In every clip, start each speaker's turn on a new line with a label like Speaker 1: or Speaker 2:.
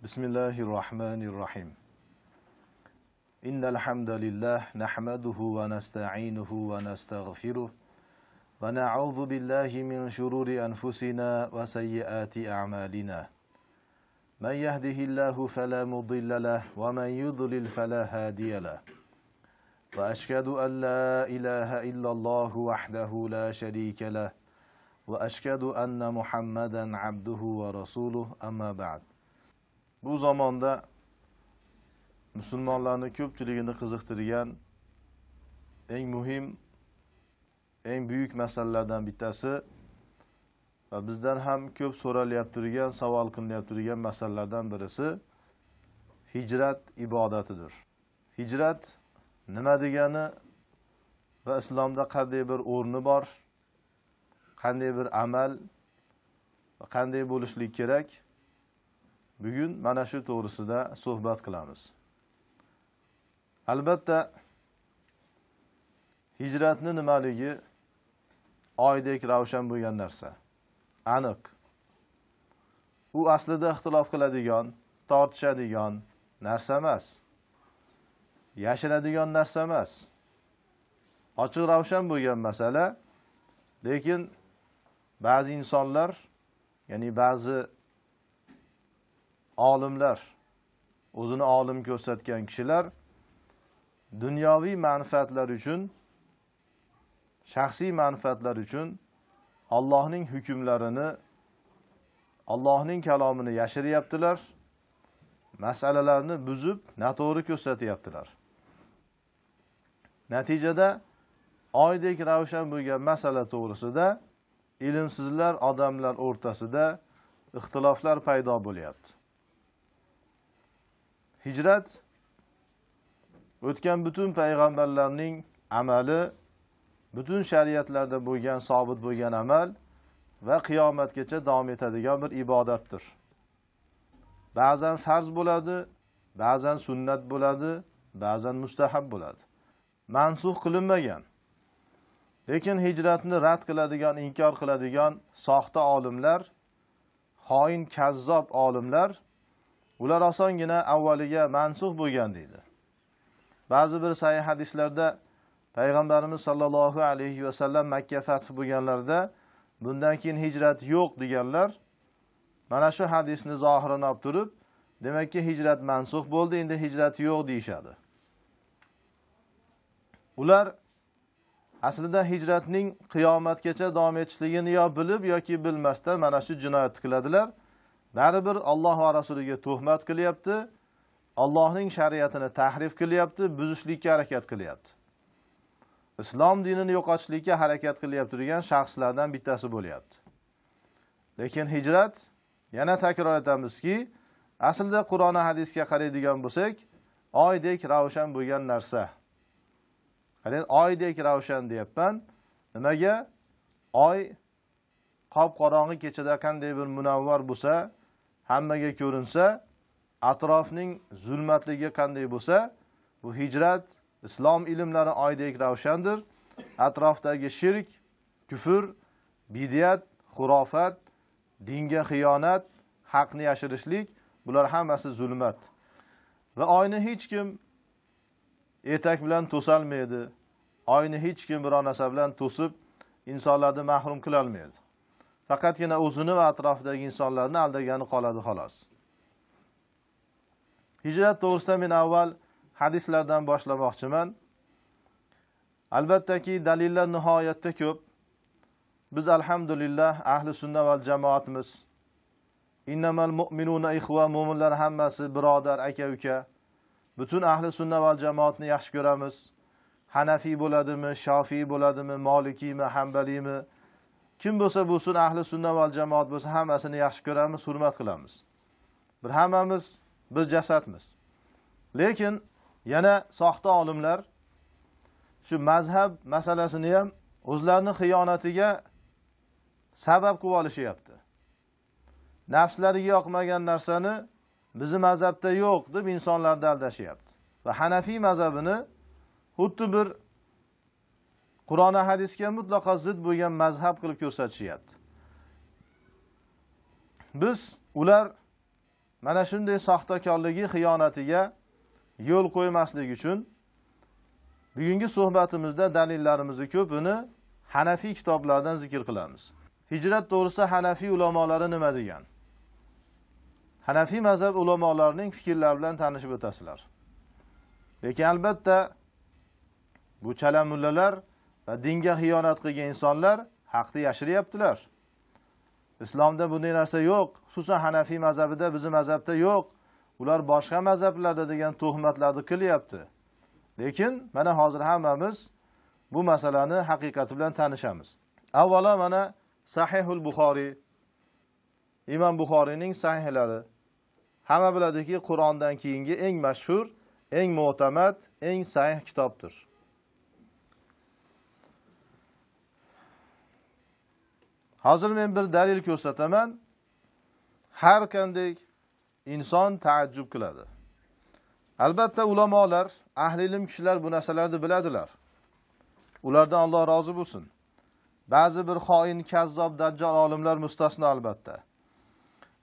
Speaker 1: Bismillahirrahmanirrahim. Innal hamdalillah nahmaduhu wa nasta'inuhu wa nastaghfiruh wa na'udzu billahi min shururi anfusina wa sayyiati a'malina. Man yahdihillahu fala mudilla lahu wa man yudlil fala hadiya lahu. Wa ashhadu an la ilaha illallah wahdahu la sharika lahu wa ashhadu anna Muhammadan abduhu wa rasuluh, amma ba'd. Bu zamonda musulmonlarning ko'pchiligini qiziqtirgan eng muhim, eng buyuk masalalardan bittasi va bizdan ham ko'p so'ralyapti turgan, savol qilinyapti turgan masalalardan birisi hijrat ibodatidir. Hijrat nima degani va islomda qanday bir o'rni bor, qanday bir amal va qanday bo'lishlik kerak? Bugun mana shu to'g'risida suhbat qilamiz. Albatta hijratning nimaligi oydek ravshan bo'lgan narsa. Aniq. U aslida ixtilof qiladigan, tortishadigan narsa emas. Yashiradigan narsa emas. Ochiq ravshan bo'lgan masala, lekin ba'zi insonlar, ya'ni ba'zi olimlar, o'zini olim ko'rsatgan kishilar dunyoviy manfaatlar uchun, shaxsiy manfaatlar uchun Allohning hukmlarini, Allohning kalomini yashiryaptilar, masalalarni buzib, noto'g'ri ko'rsatyaptilar. Natijada oydek ravshan bo'lgan masala to'g'risida ilmsizlar odamlar o'rtasida ixtiloflar paydo bo'lyapti. Hijrat o'tgan butun payg'ambarlarning amali, butun shariatlarda bo'lgan, sobit bo'lgan amal va qiyomatgacha davom etadigan bir ibodatdir. Ba'zan farz bo'ladi, ba'zan sunnat bo'ladi, ba'zan mustahab bo'ladi. Mansux qilinmagan. Lekin hijratni rad qiladigan, inkor qiladigan soxta olimlar, xoin, kazzob olimlar, ular osongina avvaliga mansux bo'lgan deydi. Ba'zi bir sahih hadislarda payg'ambarimiz sallallohu alayhi va sallam Makka fath bo'lganlarida bundan keyin hijrat yo'q deganlar, mana shu hadisni zohirini olib turib, demakki hijrat mansux bo'ldi, endi hijrat yo'q deyshadi. Ular aslida hijratning qiyomatgacha davom etishligini yo bilib yoki bilmasdan mana shu jinoyat qiladilar. Baribir Alloh va rasuliga tuhmat qilyapti, Allohning shariatini tahrif qilyapti, buzishlikka harakat qilyapti. Islom dinini yo'qotishlikka harakat qilyapti turgan shaxslardan bittasi bo'lyapti. Lekin hijrat, yana takror etamizki, aslida Qur'on va hadisga qaraydigan bo'lsak, oydek ravshan bo'lgan narsa. Qarang, oydek ravshan deyapman. Nimaga? Oy qop-qorong'i kechada qanday bir munavvar bo'lsa, hammaga ko'rinsa, atrofning zulmatligi qanday bo'lsa, bu hijrat, islom ilmlari oydek ravshandir. Atrofdagi shirk, kufr, bid'at, xurofat, dinga xiyonat, haqni yashirishlik, bular hammasi zulmat. Va oyni hech kim etak bilan to'salmaydi. Oyni hech kim biror narsa bilan to'sib insonlarni mahrum qila olmaydi. Faqatgina o'zini va atrofidagi insonlarni aldagani qoladi xolos. Hijrat to'g'risida men avval hadislardan boshlamoqchiman. Albattaki dalillar nihoyatda ko'p. Biz alhamdulillah ahli sunna val jamoatimiz. Innamal mu'minuna ikhwa, mu'minlar hammasi birodar, aka-uka. Butun ahli sunna val jamoatni yaxshi ko'ramiz. Hanafi bo'ladimi, Shofiy bo'ladimi, Malikiymi, Hanbaliymi, kim bo'lsa bo'lsin, ahli sunna val jamoat bo'lsa, hammasini yaxshi ko'ramiz, hurmat qilamiz. Bir hammamiz bir jasadmiz. Lekin yana soxta olimlar shu mazhab masalasini ham o'zlarining xiyonatiga sabab qilib olishyapti. Nafslariga yoqmagan narsani bizning mazhabda yo'q deb insonlarni aldashyapti. Va Hanafiy mazhabini xuddi bir Qur'on va hadisga mutlaqo zid bo'lgan mazhab qilib ko'rsatishyapti. Biz ular mana shunday soxtakorligi, xiyonatiga yo'l qo'ymaslik uchun bugungi suhbatimizda dalillarimizni ko'pini Hanafiy kitoblardan zikr qilamiz. Hijrat to'g'risida Hanafiy ulamolari nima degan? Hanafiy mazhab ulamolarining fikrlari bilan tanishib o'tasizlar. Lekin albatta bu chala mullalar va dinga xiyonat qilgan insonlar haqni yashiryaptilar. Islomda bunday narsa yo'q, xususan Hanafiy mazhabida, bizning mazhabda yo'q. Ular boshqa mazhablarda degan tuhmatlarni qilyapti. Lekin mana hozir hammamiz bu masalani haqiqati bilan tanishamiz. Avvalo mana Sahihul Buxoriy, Imom Buxoriyning sahihlari. Hamma biladiki, Qur'ondan keyingi eng mashhur, eng mo'tamad, eng sahih kitobdir. Hozir men bir dalil ko'rsataman. Har qanday inson taajjub qiladi. Albatta ulamolar, ahli ilm kishilar bu narsalarni biladilar. Ulardan Alloh rozi bo'lsin. Ba'zi bir xoin, kazzob, dajjal olimlar mustasno albatta.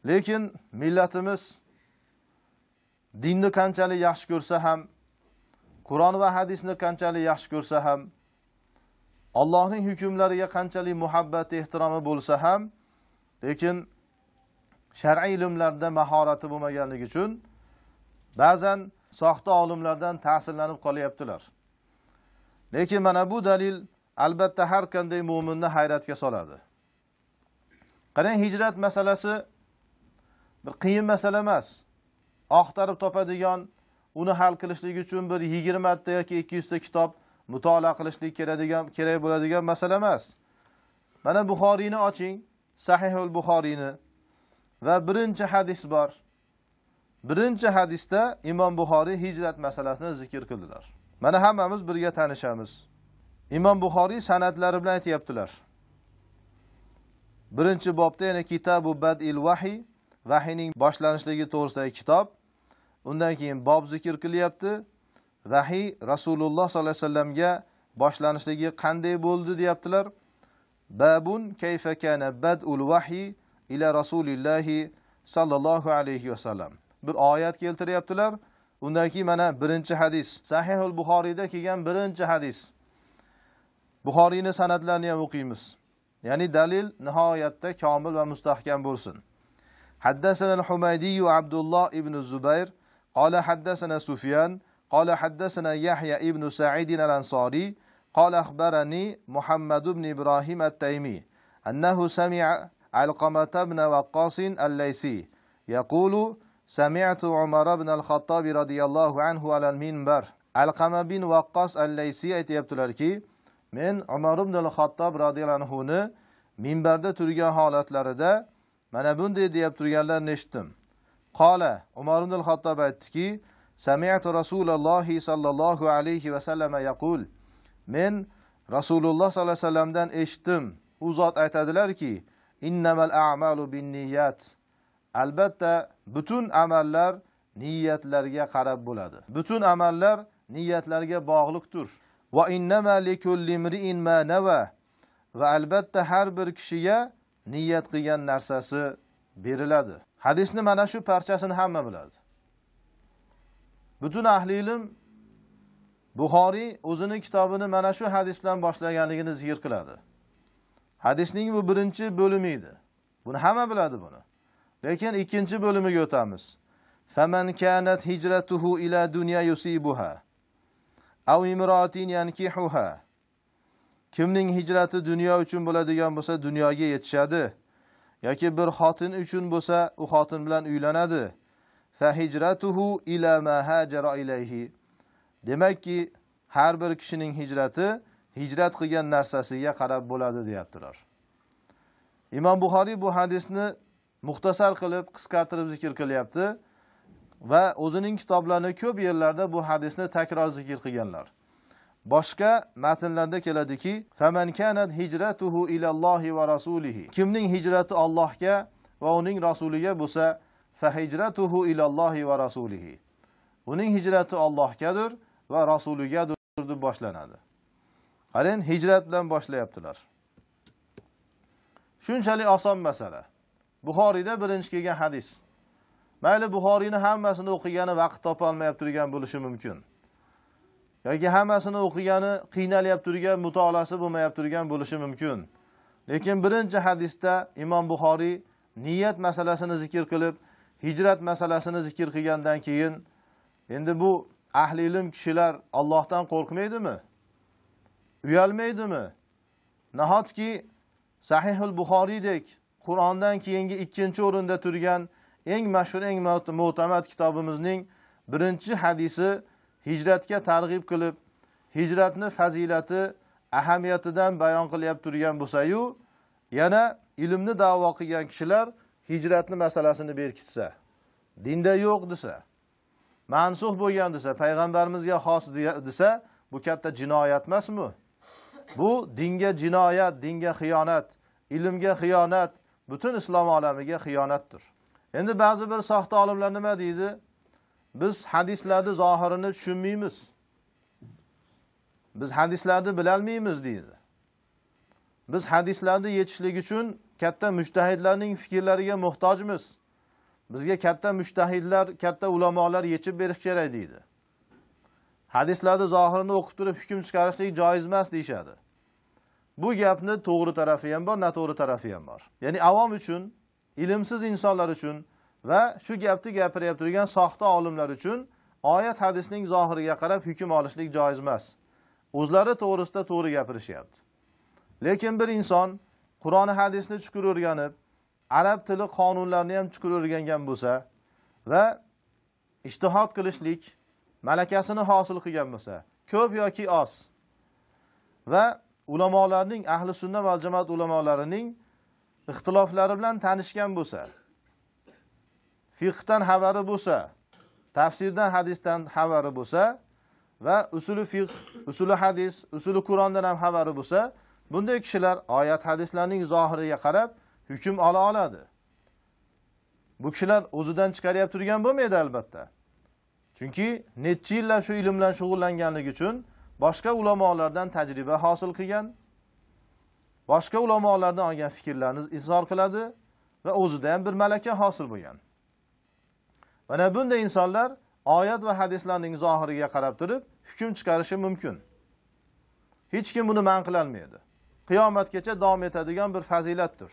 Speaker 1: Lekin millatimiz dinni qanchalik yaxshi ko'rsa ham, Qur'on va hadisni qanchalik yaxshi ko'rsa ham, Allohning hukmlariga qanchalik muhabbat, ehtiromi bo'lsa ham, lekin shar'iy ilmlarda mahorati bo'lmaganligi uchun ba'zan soxta olimlardan ta'sirlanib qolyaptilar. Lekin mana bu dalil albatta har qanday mu'minni hayratga soladi. Qarang, hijrat masalasi bir qiyin masala emas. Oqtarib topadigan, uni hal qilishlik uchun bir 20 ta yoki 200 ta kitob mutolaa qilishlik kerak bo'ladigan masala emas. Mana Buxoriyni oching, Sahihul Buxoriyni va birinchi hadis bor. Birinchi hadisda Imom Buxoriy hijrat masalasini zikr qildilar. Mana hammamiz birga tanishamiz. Imom Buxoriy sanadlari bilan aytibdilar. Birinchi bobda yana Kitabu Bad'il Vahiy, vahiyning boshlanishligi to'g'risidagi kitob. Undan keyin bob zikr qilyapti. Vahiy Rasululloh sollallohu alayhi vasallamga boshlanishligi qanday bo'ldi deyaptilar. Babun kayfa kana bad'ul vahiy ila Rasulillahi sallallohu alayhi vasallam. Bir oyat keltiryaptilar. Undan keyin mana birinchi hadis, Sahihul Buxoriyda kelgan birinchi hadis. Buxoriyning sanadlarini ham o'qiymiz. Ya'ni dalil nihoyatda komil va mustahkam bo'lsin. Haddasana al-Humaydi Abdullah ibn Zubayr qala haddasana Sufyan qala haddasana Yahya ibn Sa'id al-Ansari qala akhbarani Muhammad ibn Ibrahim at-Taymi annahu sami'a Alqamah ibn Waqqas al-Laysi yaqulu sami'tu Umar ibn al-Khattab radhiyallahu anhu ala al-minbar. Alqamah bin Waqqas al-Laysi aytibdilarki, men Umar ibn al-Khattab radhiyallahu anhu ni minbarda turgan holatlarida mana bunday deb turganlarni eshitdim. Qala Umar ibn al-Khattab aytdiki, sami'tu Rasululloh sallallohu alayhi va sallam yaqul. Men Rasululloh sallallohu alayhi vasallamdan eshitdim. U zot aytadilarki, innamal a'malu binniyat. Albatta bütün amallar niyatlarga qarab bo'ladi. Bütün amallar niyatlarga bog'liqdir. Va innama likulli imri'in ma nawa. Va albatta har bir kishiga niyat qilgan narsasi beriladi. Hadisni mana shu parchasini hamma biladi. Bütün ahli ilm Buxoriy o'zining kitobini mana shu hadis bilan boshlaganligini zikr qiladi. Hadisning bu birinchi bo'limi edi. Buni hamma biladi buni. Lekin ikkinchi bo'limiga o'tamiz. Faman kanat hijratuhu ila dunya yusibuha aw imra'atin yankihuha. Kimning hijrati dunyo uchun bo'ladigan bo'lsa, dunyoga yetishadi. Yoki bir xotin uchun bo'lsa, u xotin bilan uylanadi. Fa hijratuhu ila ma hajara ilayhi. Demakki, har bir kishining hijrati hijrat qilgan narsasiga qarab bo'ladi deyaptilar. Imom Buxoriy bu hadisni muxtasar qilib, qisqartirib zikr qilyapti. va o'zining kitoblarida ko'p yerlarda bu hadisni takror zikr qilganlar. Boshqa matnlarda keladiki, "Faman kanat hijratuhu ilallohi va rasulihi." Kimning hijrati Allohga va uning rasuliga bo'lsa, fa hijratuhu ilallohi va rasulihi. Uning hijrati Allohgadir va rasuligadir deb boshlanadi. Qarang, hijrat bilan boshlayaptilar. Shunchalik oson masala. Buxoriyda birinchi kelgan hadis. Mayli Buxoriyni hammasini o'qigani vaqt topa olmayib turgan bo'lishi mumkin. Yoki hammasini o'qigani qiynalyap turgan, mutolaasi bo'lmayib turgan bo'lishi mumkin. Lekin birinchi hadisda Imom Buxoriy niyat masalasini zikr qilib, hijrat masalasini zikr qilgandan keyin endi bu ahli ilm kishilar Allohdan qo'rqmaydimi? Uyalmaydimi? Nahotki Sahihul Buxoriydek Qur'ondan keyingi ikkinchi o'rinda turgan eng mashhur, eng mo'tamad kitobimizning birinchi hadisi hijratga targ'ib qilib, hijratni fazilati, ahamiyatidan bayon qilyap turgan bo'lsa-yu, yana ilmni da'vo qilgan kishilar hijratni masalasini berkitsa, dinda yo'q desa, mansuh bo'lgan desa, payg'ambarimizga xos desa, bu katta jinoyat emasmi? Bu dinga jinoyat, dinga xiyonat, ilmga xiyonat, butun islom olamiga xiyonatdir. Endi ba'zi bir soxta olimlar nima deydi? Biz hadislarning zohirini tushunmaymiz. Biz hadislarni bilolmaymiz deydi. Biz hadislarni yetishlik uchun katta mujtahidlarning fikrlariga muhtojmiz. Bizga katta mujtahidlar, katta ulamolar yechib berish kerak deydi. Hadislarning zohirini o'qib turib hukm chiqarishlik joiz emas deyshadi. Bu gapni to'g'ri tarafi ham bor, noto'g'ri tarafi ham bor. Ya'ni avom uchun, ilmsiz insonlar uchun va shu gapni gapirib turgan soxta olimlar uchun oyat hadisning zohiriga qarab hukm olishlik joiz emas. O'zlari to'g'risida to'g'ri gapirishyapti. Lekin bir inson Qur'on hadisni chuqur o'rganib, arab tili qonunlarini ham chuqur o'rgangan bo'lsa va ijtihod qilishlik malakasini hosil qilgan bo'lsa, ko'p yoki oz, va ulamolarning, ahli sunna va jamoat ulamolarining ixtiloflari bilan tanishgan bo'lsa, fiqhdan xabari bo'lsa, tafsirdan, hadisdan xabari bo'lsa va usuli fiqh, usuli hadis, usuli Qur'ondan ham xabari bo'lsa, bunday kishilar oyat hadislarning zohiriga qarab hukm ola oladi. Bu kishilar o'zidan chiqarib turgan bo'lmaydi albatta. Chunki necha yillab shu ilm bilan shug'ullanganligi uchun boshqa ulamolardan tajriba hosil qilgan, boshqa ulamolardan olgan fikrlarni izhor qiladi va o'zida ham bir malaka hosil bo'lgan. Mana bunday insonlar oyat va hadislarning zohiriga qarab turib hukm chiqarishi mumkin. Hech kim buni man qila olmaydi. Qiyomatgacha davom etadigan bir fazilatdir.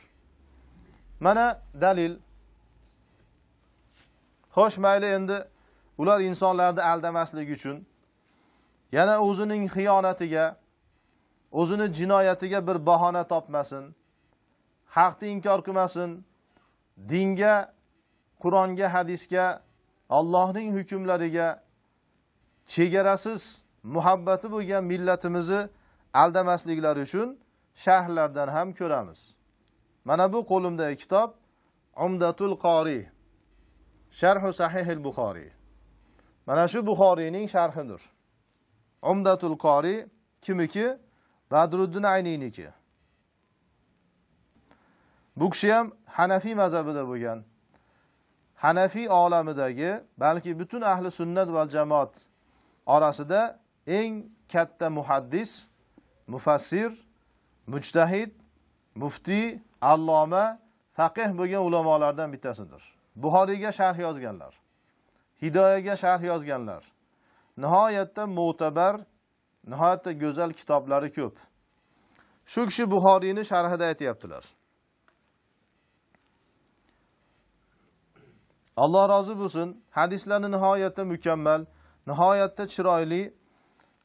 Speaker 1: Mana dalil. Xo'sh, mayli endi ular insonlarni aldamaslik uchun yana o'zining xiyonatiga, o'zini jinoyatiga bir bahona topmasin, haqni inkor qilmasin, dinga, Qur'onga, hadisga, Allohning hukmlariga chegarasiz muhabbati bo'lgan millatimizni aldamasliklari uchun sharhlardan ham ko'ramiz. Mana bu qo'limdagi kitob Umdatul Qori, Sharh Sahih al-Buxoriy. Mana shu Buxoriyning sharhidir. Umdatul Qori kimiki? Badruddin Ayniniki. Bu kishi ham Hanafi mazhabida bo'lgan. Hanafi olamidagi, balki butun ahli sunnat va jamoat orasida eng katta muhaddis, mufassir, mujtahid, mufti, alloma, faqih bo'lgan ulamolardan bittasidir. Buxoriyga sharh yozganlar. Hidoyaga sharh yozganlar. Nihoyatda mo'tabar, nihoyatda go'zal kitoblari ko'p. Shu kishi Buxoriyni sharhida aytayaptilar. Alloh rozi bo'lsin, hadislarni nihoyatda mukammal, nihoyatda chiroyli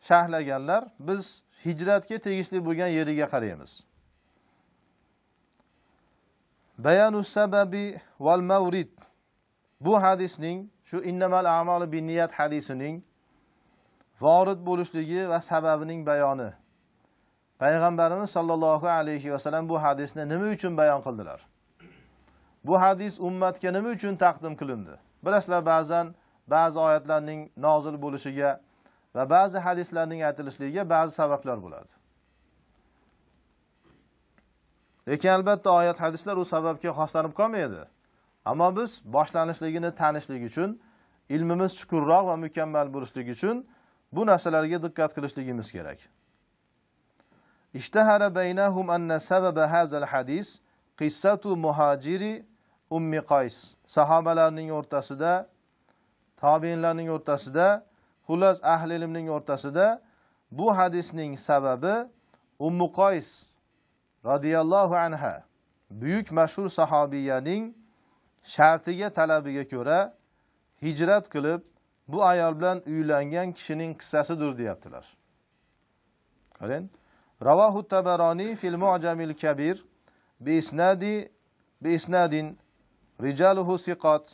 Speaker 1: sharhlaganlar. Biz hijratga tegishli bo'lgan yeriga qaraymiz. Bayanus sababi val mawrid. Bu hadisning, shu innamal a'malu binniyat hadisining vorid bo'lishligi va sababining bayoni. Payg'ambarimiz sollallohu alayhi vasallam bu hadisni nima uchun bayon qildilar? Bu hadis ummatga nima uchun taqdim qilindi? Bilasizlar, ba'zan ba'zi oyatlarning nozil bo'lishiga va ba'zi hadislarning aytilishligiga ba'zi sabablar bo'ladi. Lekin albatta oyat hadislar u sababga xoslanib qolmaydi. Ammo biz boshlanishligini tanishlik uchun, ilmimiz chuqurroq va mukammal bo'lishligi uchun bu narsalarga diqqat qilishligimiz kerak. Ishtahara baynahum anna sababa hazal hadis qissatu muhajiri Ummi Qays. Sahobalarning o'rtasida, tabiinlarning o'rtasida, xullas ahli ilmning o'rtasida bu hadisning sababi Ummu Qays radhiyallohu anha, buyuk mashhur sahobiyaning shartiga talabiga ko'ra hijrat qilib bu ayol bilan uylangan kishining qissasidir deyaptilar. Qarang. Ravahu Tabarani fil Mu'jamil Kabir bi isnadin rijaluhu siqat.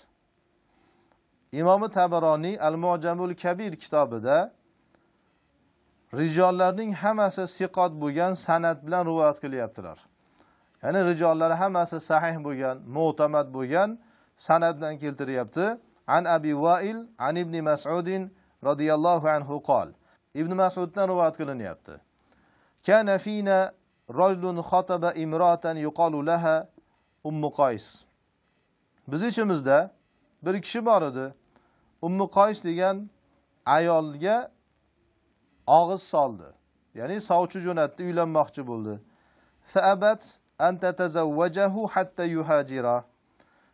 Speaker 1: Imom Tabarani Al-Mu'jamul Kabir kitobida rijollarning hammasi siqat bo'lgan sanad bilan rivoyat qilyaptilar. Ya'ni rijollari hammasi sahih bo'lgan, mu'tamad bo'lgan sanaddan keltiryapti. An Abi Wa'il an Ibn Mas'ud radhiyallohu anhu qol. Ibn Mas'uddan rivoyat qilinyapti. Kana fina rajulun khataba imratan yuqalu laha Ummu Qays. Biz ichimizda bir kishi bor edi. Ummu Qays degan ayolga og'iz soldi. Ya'ni sovchi jo'natdi, uylanmoqchi bo'ldi. Fa'abat an tatazawwajahu hatta yuhajira.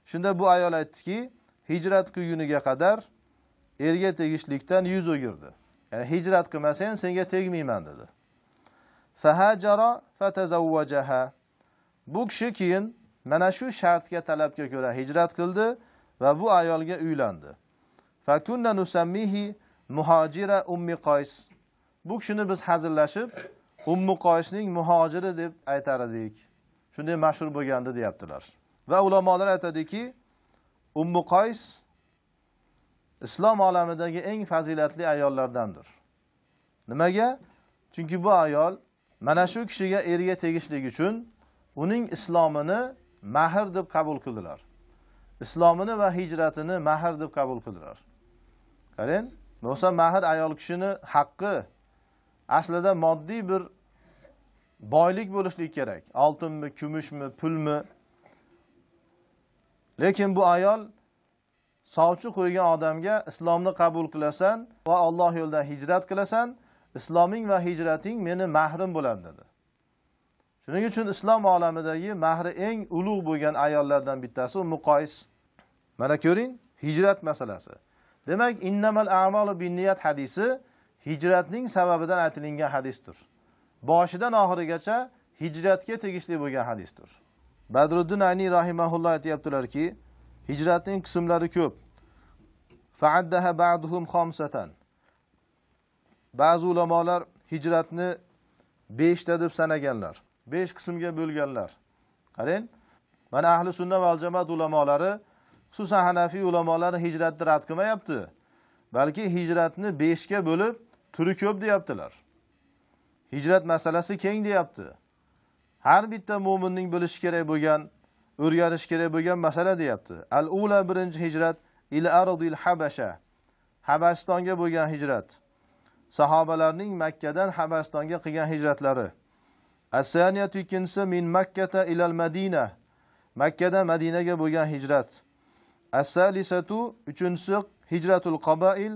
Speaker 1: Shunda bu ayol aytdiki, hijrat qilguniga qadar erga tegishlikdan yuz o'girdi. Ya'ni hijrat qilmasang senga tegmayman dedi. Fahajara fatazawwajaha. Bu kishi keyin mana shu shartga talabga ko'ra hijrat qildi va bu ayolga uylandi. Fakunna nusammihi muhajira Ummi Qays. Bu kishini biz hazillashib Ummu Qaysning muhojiri deb aytar edik. Shunday mashhur bo'lgandi deyaptilar. Va ulamolar aytadiki, Ummu Qays islom olamidagi eng fazilatli ayollardandir. Nimaga? Chunki bu ayol mana shu kishiga erga tegishlik uchun uning islomini mahr deb qabul qildilar. Islomini va hijratini mahr deb qabul qildilar. Qarang, bo'lsa mahr ayol kishini haqqi. Aslida moddiy bir boylik bo'lishlik kerak. Oltinmi, kumushmi, pulmi? Lekin bu ayol sovchi qo'ygan odamga islomni qabul qilasan va Alloh yo'lida hijrat qilasan, isloming va hijrating meni mahrim bo'ladi dedi. Shuning uchun islom olamidagi mahri eng ulug' bo'lgan ayollardan bittasi Ummu Qays. Mana ko'ring, hijrat masalasi. Demak, innamal a'malu binniyat hadisi hijratning sababidan aytilgan hadisdir. Boshidan oxirigacha hijratga tegishli bo'lgan hadisdir. Badruddin Ayni rahimahulloh aytibdilarki, hijratning qismlari ko'p. Fa'addaha ba'duhum khamsatan. Ba'zi ulamolar hijratni 5 ta deb sanaganlar. 5 qismga bo'lganlar. Qarang, mana ahli sunna va jamoat ulamolari, xususan Hanafi ulamolari hijratni rad qilmayapti. Balki hijratni 5 ga bo'lib, turi ko'p deyaptilar. Hijrat masalasi keng deyapti. Har bitta mu'minning bilishi kerak bo'lgan, o'rganish kerak bo'lgan masala deyapti. Al-ula birinchi hijrat ila ardil Habasha. Habasistonga bo'lgan hijrat. Sahobalarning Makkadan Habasistonga qilgan hijratlari. As-saniyatu ikkinchisi min Makkata ila al-Madina. Makkadan Madinaga bo'lgan hijrat. As-salisatu uchinchisi hijratul qabail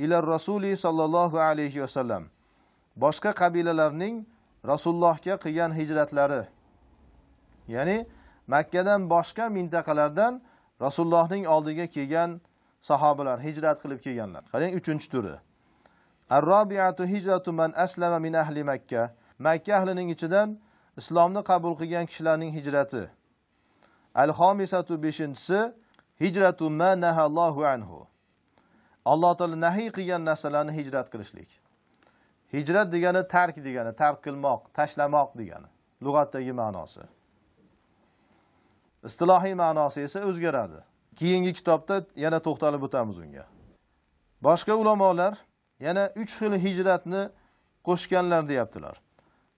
Speaker 1: ila Rasuli sallallohu alayhi va sallam. Boshqa qabilalarning Rasulullohga qilgan hijratlari. Ya'ni Makkadan boshqa mintaqalardan Rasulullohning oldiga kelgan sahobalar hijrat qilib kelganlar. Qarang, 3-turi. Ar-rabi'atu hijratu man aslama min ahli Makka. Makka ahlining ichidan islomni qabul qilgan kishilarning hijrati. Al-khamisatu 5-si hijratu ma nahallohu anhu. Alloh taolo nahiy qilgan narsalarni hijrat qilishlik. Hijrat degani tark degani, tark qilmoq, tashlamoq degani. Lug'atdagi ma'nosi. Istilohiy ma'nosi esa o'zgaradi. Keyingi kitobda yana to'xtalib o'tamiz unga. Boshqa ulamolar yana 3 xil hijratni qo'shganlar deyaptilar.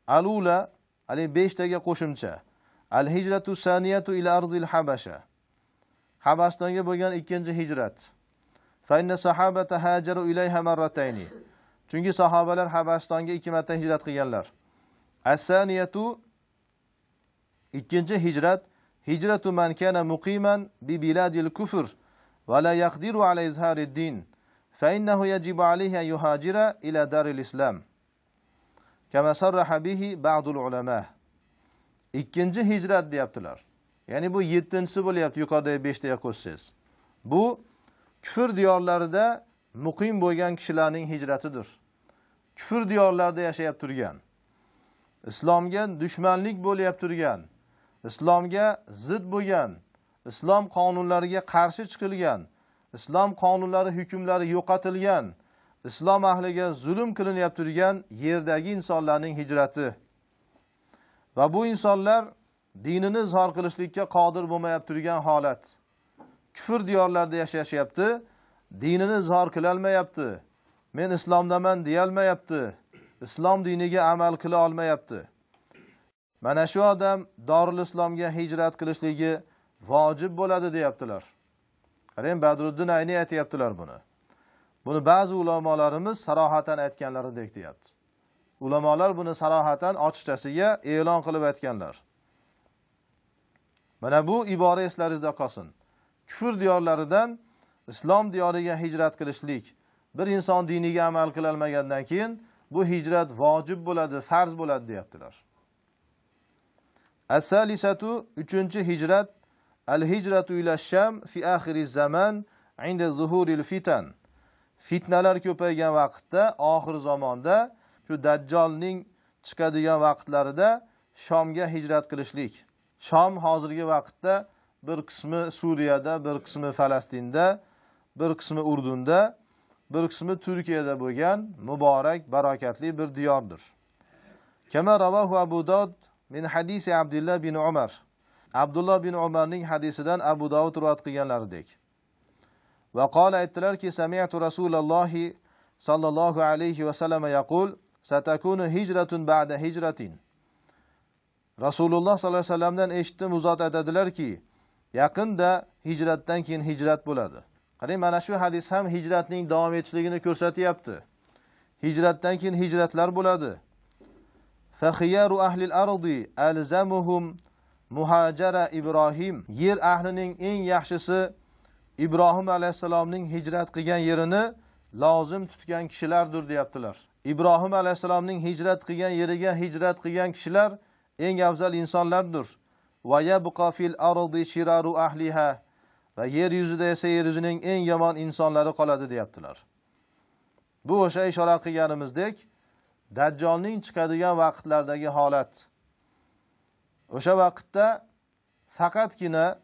Speaker 1: Alula, 5 taga qo'shimcha. Fa inna sahabata hajaru ilayha marratayn. Chunki sahobalar Habashistonga 2 marta hijrat qilganlar. As-saniyatu ikkinchi hijrat hijratu man kana muqiman bi biladil kufr va la yaqdiru ala izharid din fa innahu yajibu alayhi an yuhajira ila daril islam. Kama sarraha bihi ba'dul ulama. İkinci hicret deyaptilar. Ya'ni bu 7-si bo'lyapti, yuqoridagi 5 taga qo'shsangiz. Bu kufr diyorlarida muqim bo'lgan kishilarning hijratidir. Kufr diyorlarida yashab turgan, islomga dushmanlik bo'lib turgan, islomga zid bo'lgan, islom qonunlariga qarshi chiqilgan, islom qonunlari hukmlari yo'qotilgan, islom ahliga zulm qilinib turgan yerdagi insonlarning hijrati. Va bu insonlar dinini izhor qilishlikka qodir bo'lmayib turgan holat. Kufr diyorlarida yashashyapti, dinini izhor qila olmayapti. Men islomdaman deya olmayapti. Islom diniga amal qila olmayapti. Mana shu odam Dorul Islomga hijrat qilishligi vojib bo'ladi deyaptilar. Qarang, Badruddin Ayni aytayaptilar buni. Buni ba'zi ulamolarimiz sarohatan aytganlaridek deyapti. Ulamolar buni sarohatan ochiqchasiga e'lon qilib aytganlar. Mana bu ibora eslaringizda qolsin. Kufr diyorlaridan islom diyoriga hijrat qilishlik, bir inson diniga amal qila olmagandan keyin bu hijrat vojib bo'ladi, farz bo'ladi deyaptilar. As-salisatu uchinchi hijrat al-hijratu ila Sham fi akhiriz zaman inda zuhuril fitan. Fitnalar ko'paygan vaqtda, oxir zamonda, shu Dajjolning chiqadigan vaqtlarida Shomga hijrat qilishlik. Shom hozirgi vaqtda bir qismi Suriyada, bir qismi Falastinda, bir qismi Urdunda, bir qismi Turkiyada bo'lgan muborak, barakatli bir diyordir. Kama ravahu Abu Dawud min hadisi Abdullah bin Umar. Abdullah bin Umarning hadisidan Abu Dawud rivoyat qilganlaridek. Va qala aytdilarki, sami'tu Rasululloh sallallohu alayhi va sallam yaqul, satakunu hijratun ba'da hijratin. Rasululloh sallallohu alayhi vasallamdan eshitdim, u zot aytadilarki, yaqinda hijratdan keyin hijrat bo'ladi. Qarang, mana shu hadis ham hijratning davom etishligini ko'rsatyapti. Hijratdan keyin hijratlar bo'ladi. Fa khiyaru ahli al-ardi alzamuhum muhajara Ibrohim. Yer ahlining eng yaxshisi Ibrohim alayhisalomning hijrat qilgan yerini lozim tutgan kishilardir deyaptilar. Ibrohim alayhisalomning hijrat qilgan yeriga hijrat qilgan kishilar eng afzal insonlardir. Va yabqa fil ardi shiraru ahliha. Va yer yuzida esa yer yuzining eng yomon insonlari qoladi deyaptilar. Bu o'sha ishora qilganimizdek Dajjolning chiqadigan vaqtlardagi holat. O'sha vaqtda faqatgina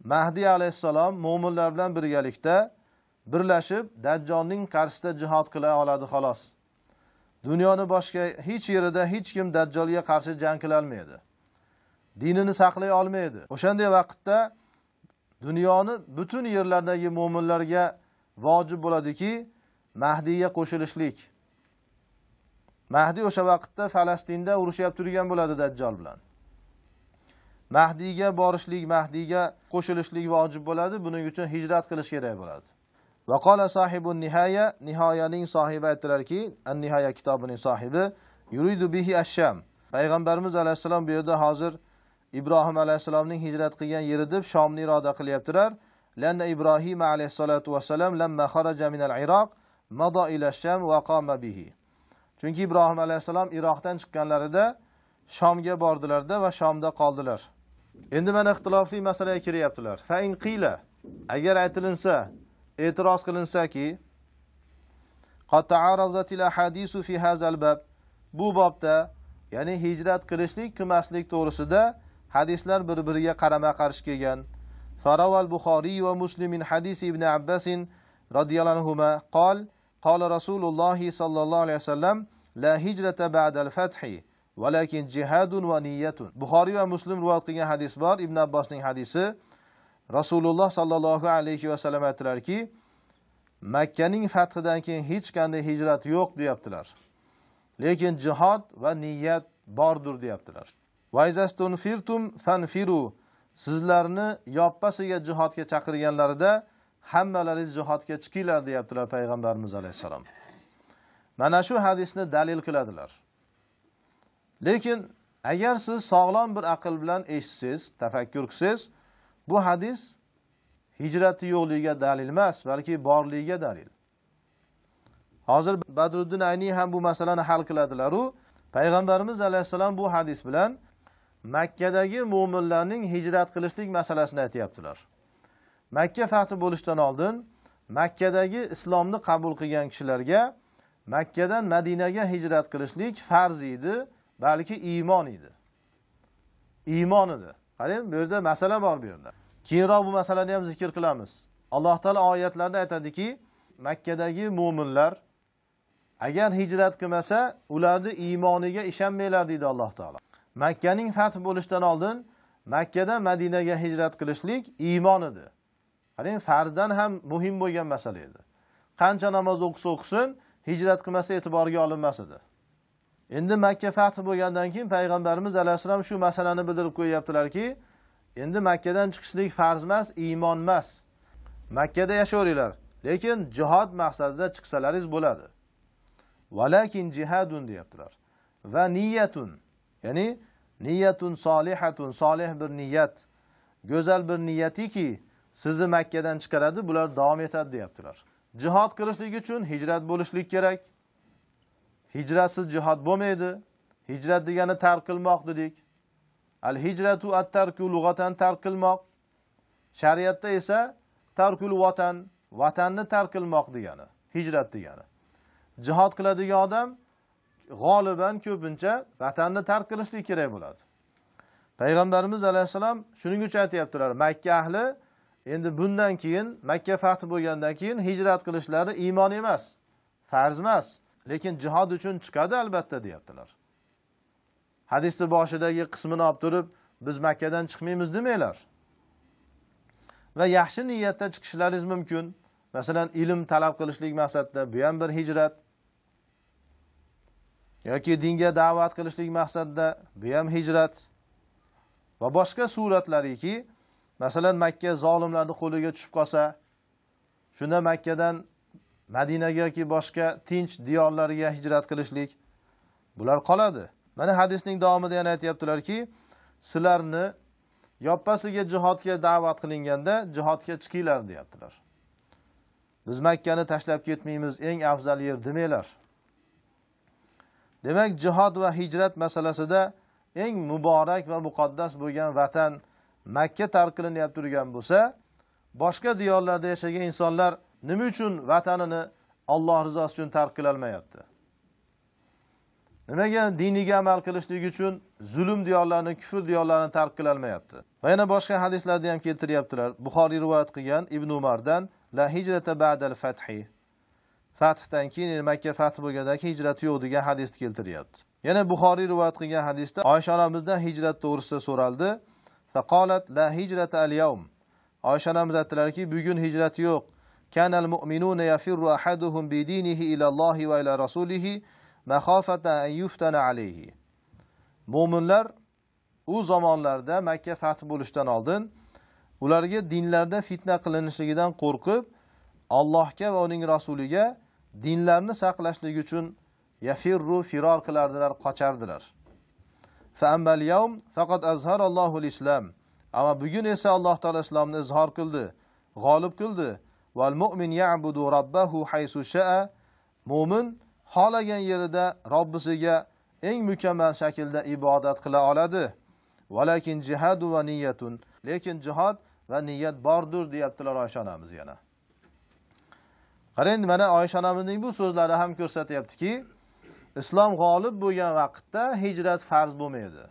Speaker 1: Mahdi alayhisalom mu'minlar bilan birgalikda birlashib Dajjolning qarshisida jihad qila oladi xolos. Dunyoni boshqa hech yerida hech kim Dajjolga qarshi jang qila olmaydi. Dinini saqlay olmaydi. O'shanday vaqtda dunyoni butun yerlardagi mu'minlarga vojib bo'ladiki, Mahdiga qo'shilishlik. Mahdi o'sha vaqtda Falastinda urushib turgan bo'ladi Dajjol bilan. Mahdiga borishlik, Mahdiga qo'shilishlik vojib bo'ladi. Buning uchun hijrat qilish kerak bo'ladi. Va qala sahibun nihaya, nihoyaning sohibi aytdilarki, an-nihoya kitobining sohibi yuridu bihi ash-Sham. Payg'ambarimiz alayhisalom bu yerda hozir Ibrohim alayhisalomning hijrat qilgan yeri deb Shomni iroda qilyaptilar. Lanna Ibrohim alayhisolatu vasallam lamma kharaja min al-Iroq mada ila ash-Sham wa qama bihi. Chunki Ibrohim alayhisalom Iroqdan chiqqanlarida Shomga bordilarda va Shomda qoldilar. Endi mana ixtilofli masalaga kiryaptilar. Fa in qila, agar aytilinsa, e'tiroz qilinsaki, qad ta'arazatil ahadisu fi hazal bab, bu bobda, ya'ni hijrat qilishlik, qilmaslik to'g'risida hadislar bir-biriga qarama-qarshi kelgan. Farawal Buxoriy va Muslim min hadis Ibn Abbas radhiyallohu anhuma qol qala Rasululloh sallallohu alayhi vasallam la hijrata ba'da al-fath walakin jihadun va niyyatun. Buxoriy va Muslim rivoyat qilgan hadis bor, Ibn Abbosning hadisi. Rasululloh sallallohu alayhi vasallam aytdilarki, Makkaning fathidan keyin hech qanday hijrat yo'q deyaptilar. Lekin jihad va niyat bordir deyaptilar. Va izastunfirtum fanfiru. Sizlarni yoppasiga jihodga chaqirganlarida hammalaringiz jihodga chiqinglar deyaptilar payg'ambarimiz alayhisalom. Mana shu hadisni dalil qiladilar. Lekin agar siz sog'lom bir aql bilan eshitsangiz, tafakkur qilsangiz, bu hadis hijrati yo'qligiga dalil emas, balki borligiga dalil. Hozir Badruddin Ayni ham bu masalani hal qiladilar. U payg'ambarimiz alayhisalom bu hadis bilan Makkadagi mu'minlarning hijrat qilishlik masalasini aytayaptilar. Makka fathi bo'lishdan oldin Makkadagi islomni qabul qilgan kishilarga Makkadan Madinaga hijrat qilishlik farz edi, balki iymon edi. Iymon edi. Qarang, bu yerda masala bor bu yerda. Keyinroq bu masalani ham zikr qilamiz. Alloh taolo oyatlarda aytadiki, Makkadagi mu'minlar agar hijrat qilmasa, ularni iymoniga ishonmaylar deydi Alloh taolo. Makkaning fath bo'lishidan oldin Makkadan Madinaga hijrat qilishlik iymon edi. Qarang, farzdan ham muhim bo'lgan masala edi. Qancha namoz o'qisin, hijrat qilmasa e'tiborga olinmas edi. Endi Makka fath bo'lgandan keyin payg'ambarimiz alayhisalom shu masalani bildirib qo'yaptilarki, endi Makkadan chiqishlik farz emas, iymon emas. Makkada yashayveringlar, lekin jihad maqsadida chiqsalaringiz bo'ladi. Valakin jihadun deyaptilar. Va niyatun, ya'ni niyatun solihatun, solih bir niyat, go'zal bir niyatiki sizni Makkadan chiqaradi, bular davom etadi deyaptilar. Jihad qilishlik uchun hijrat bo'lishlik kerak. Hijratsiz jihad bo'lmaydi. Hijrat degani tark qilmoq dedik. Al-hijratu at-tarku lug'atan tark qilmoq. Shariatda esa tarkul vatan, vatanni tark qilmoq degani, hijrat degani. Jihad qiladigan odam g'oliban ko'pincha vatanni tark qilishlik kerak bo'ladi. Payg'ambarimiz alayhisalom shuning uchun aytayaptilar, Makka ahli endi bundan keyin Makka fathi bo'lgandan keyin hijrat qilishlari iymon emas, farz emas, lekin jihad uchun chiqadi albatta deyaptilar. Hadisning boshidagi qismini olib turib, biz Makkadan chiqmaymiz demanglar. Va yaxshi niyatda chiqishlaringiz mumkin. Masalan, ilm talab qilishlik maqsadida bu ham bir hijrat. Yoki dinga da'vat qilishlik maqsadida bu ham hijrat. Va boshqa suratlariki, masalan, Makka zolimlarning qo'liga tushib qolsa, shunda Makkadan Madinaga yoki boshqa tinch diyorlarga hijrat qilishlik, bular qoladi. Mana hadisning davomida yana aytayaptilarki, sizlarni yoppasiga jihodga da'vat qilinganda jihodga chiqinglar deyaptilar. Biz Makkani tashlab ketmaymiz, eng afzal yer demanglar. Demak, jihod va hijrat masalasida eng muborak va muqaddas bo'lgan vatan Makka tark qilinib turgan bo'lsa, boshqa diyorlarda yashagan insonlar nima uchun vatanini Alloh rizosi uchun tark qila olmayapti? Nimaga diniga amal qilishlik uchun zulm diyorlarini, kufr diyorlarini tark qila olmayapti? Va yana boshqa hadislarda ham keltiryaptilar. Buxoriy rivoyat qilgan Ibn Umardan la hijrata ba'dal fathi. Fathdan keyin Makka fath bo'lgandagi hijrat yo'q degan hadisni keltiryapti. Yana Buxoriy rivoyat qilgan hadisda Oysha onamizdan hijrat to'g'risida so'raldi. Faqalat la hijrata al-yawm. Oysha onamiz aytdilarki, bugun hijrat yo'q. Kanal mu'minuna yafirru ahaduhum bi dinihi ila Allohi va ila rasulihi makhafata an yuftana alayhi. Mu'minlar u zamonlarda Makka fath bo'lishdan oldin ularga dinlarda fitna qilinishligidan qo'rqib, Allohga va uning rasuliga dinlarni saqlashlik uchun yafirru firor qilardilar, qochardilar. Fa ammal yawm faqat azharallohu al-islam. Amma bugun esa Alloh taolo islomni izhor qildi, g'olib qildi. Val mu'min ya'budu robbahu haysu sha'a. Mu'min xolagan yerida Robbisiga eng mukammal shaklda ibodat qila oladi. Valakin jihadu va niyatun. Lekin jihad va niyat bordir deyaptilar Oysha onamiz yana. Qarang, mana Oysha onamizning bu so'zlari ham ko'rsatyaptiki, islom g'olib bo'lgan vaqtda hijrat farz bo'lmaydi.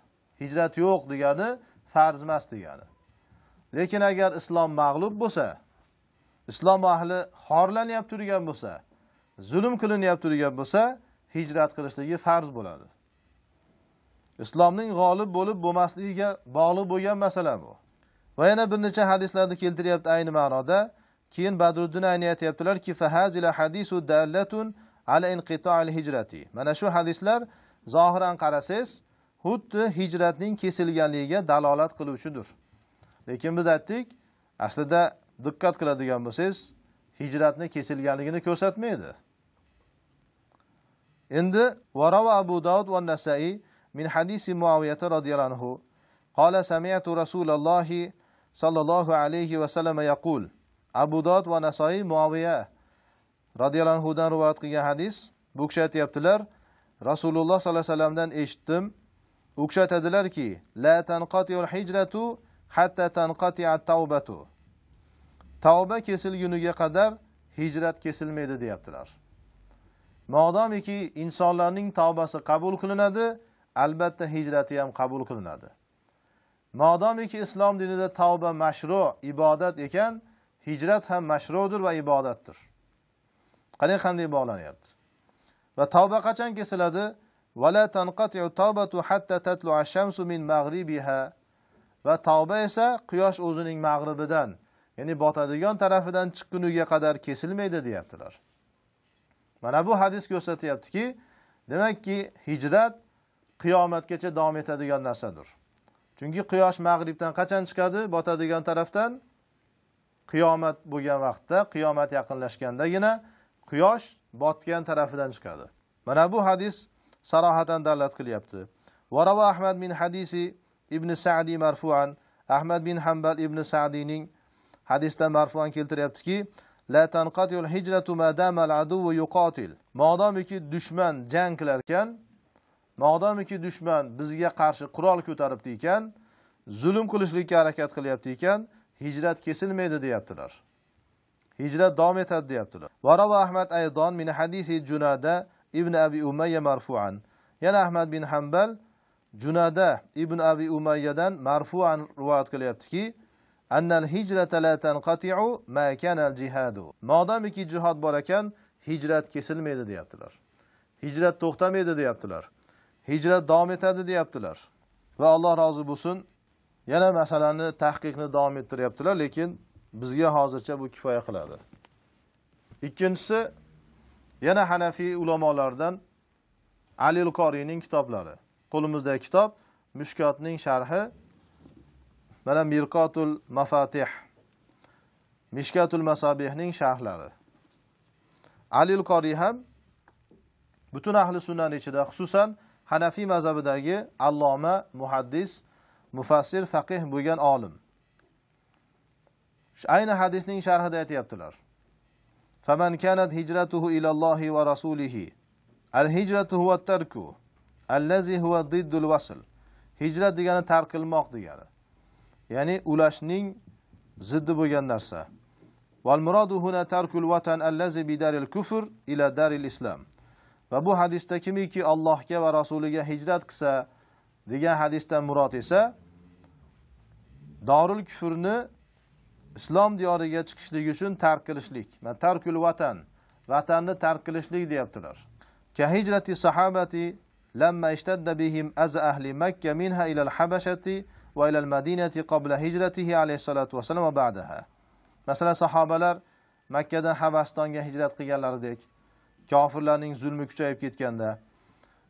Speaker 1: Hijrat yo'q degani farz emas degani. Lekin agar islom mag'lub bo'lsa, islom ahli xorlanib turgan bo'lsa, zulm qilinib turgan bo'lsa, hijrat qilishligi farz bo'ladi. Islomning g'olib bo'lib bo'lmasligiga bog'liq bo'lgan masala bu. Va yana bir necha hadislarda keltiryapti ayni ma'noda. Keyin Badruddin Ayni aytayaptilarki, fahazila hadisu dallatun ala inqito'il hijrati. Mana shu hadislar zohiran qarasangiz, xuddi hijratning kesilganligiga dalolat qiluvchidir. Lekin biz aytdik, aslida diqqat qiladigan bo'lsangiz, hijratni kesilganligini ko'rsatmaydi. Endi varawa Abu Dawud va Nasa'i min hadisi Muawiyah radhiyallohu anhu qala sami'tu Rasululloh sallallohu alayhi va sallam yaqul. Abu Dawud va Nasa'i Muawiyah radhiyallohu anhu dan rivoyat qilgan hadis. Bu kishi aytibdilar, Rasululloh sallallohu alayhi vasallamdan eshitdim. U kishi aytadilarki, la tanqati'ul hijratu hatta tanqati'at tawbatu. Tavba kesilguniga qadar hijrat kesilmaydi deyaptilar. Modomiki insonlarning tavbasi qabul qilinadi, albatta hijrati ham qabul qilinadi. Modomiki islom dinida tavba mashru, ibodat ekan, hijrat ham mashrudir va ibodatdir. Qanday bog'lanyapti? Va tavba qachon kesiladi? Wala tanqati'u tawbatu hatta tatlu'a ash-shamsu min maghribiha. Va tavba esa quyosh o'zining mag'ribidan, ya'ni botadigan tarafidan chiqquniga qadar kesilmaydi deyaptilar. Mana bu hadis ko'rsatyaptiki, demakki hijrat qiyomatgacha davom etadigan narsadir. Chunki quyosh mag'ribdan qachon chiqadi? Botadigan tarafdan. Qiyomat bo'lgan vaqtda, qiyomat yaqinlashgandagina quyosh botgan tarafidan chiqadi. Mana bu hadis sarohatan dalolat qilyapti. Varawa Ahmad bin hadisi Ibn Sa'di marfu'an, Ahmad bin Hanbal Ibn Sa'dining hadisda marfu'an keltiryaptiki, la tanqati'ul hijratu ma dama al-aduwwu yuqatil. Modomiki dushman jang qilar ekan, modomiki dushman bizga qarshi qurol ko'taribdi ekan, zulm qilishlikka harakat qilyapti ekan, hijrat kesilmaydi deyaptilar. Hijrat davom etadi deyaptilar. Varawa Ahmad aydan min hadisi Junada ibn Abi Umayya marfu'an. Yana Ahmad bin Hanbal Junada ibn Abi Umayyadan marfu'an rivoyat qilyaptiki, annal hijrata la tanqati'u ma kana al-jihadu. Modomiki jihad bor ekan, hijrat kesilmaydi deyaptilar. Hijrat to'xtamaydi deyaptilar. Hijrat davom etadi deyaptilar. Va Alloh rozi bo'lsin, yana masalani tahqiqni davom ettiryaptilar, lekin bizga hozircha bu kifoya qiladi. Ikkinchisi, yana Hanafi ulamolardan Ali al-Qorining kitoblari. Qo'limizdagi kitob Mushkotning sharhi, mana Mirqatul Mafatih, Mishkatul Masabihning sharhlari. Ali al-Qori ham butun ahli sunnah ichida, xususan Hanafi mazhabidagi alloma, muhaddis, mufassir, faqih bo'lgan olim. Ayni hadisning sharhida aytayaptilar. Faman kanat hijratuhu ila Allohi va rasulihi. Al-hijratu huwa at-tarku allazi huwa diddul wasl. Hijrat degani tark qilmoq degani. Ya'ni ulashning ziddi bo'lgan narsa. Wal muradu huna tarkul watan allazi bidaril kufr ila daril islam. Va bu hadisda kimiki Allohga va rasuliga hijrat qilsa degan hadisdan murod esa Darul kufrni islom diyoriga chiqishlik uchun tark qilishlik. Va tarkul vatan, vatanni tark qilishlik deyaptilar. Ka hijrati sahabati lamma ishtadda bihim az ahli Makka minha ila al-Habashati va ila al-Madinati qabla hijratihi alayhi salatu vasallam va ba'daha. Masalan, sahobalar Makkadan Habastonga hijrat qilganlaridek, kofirlarning zulmi kuchayib ketganda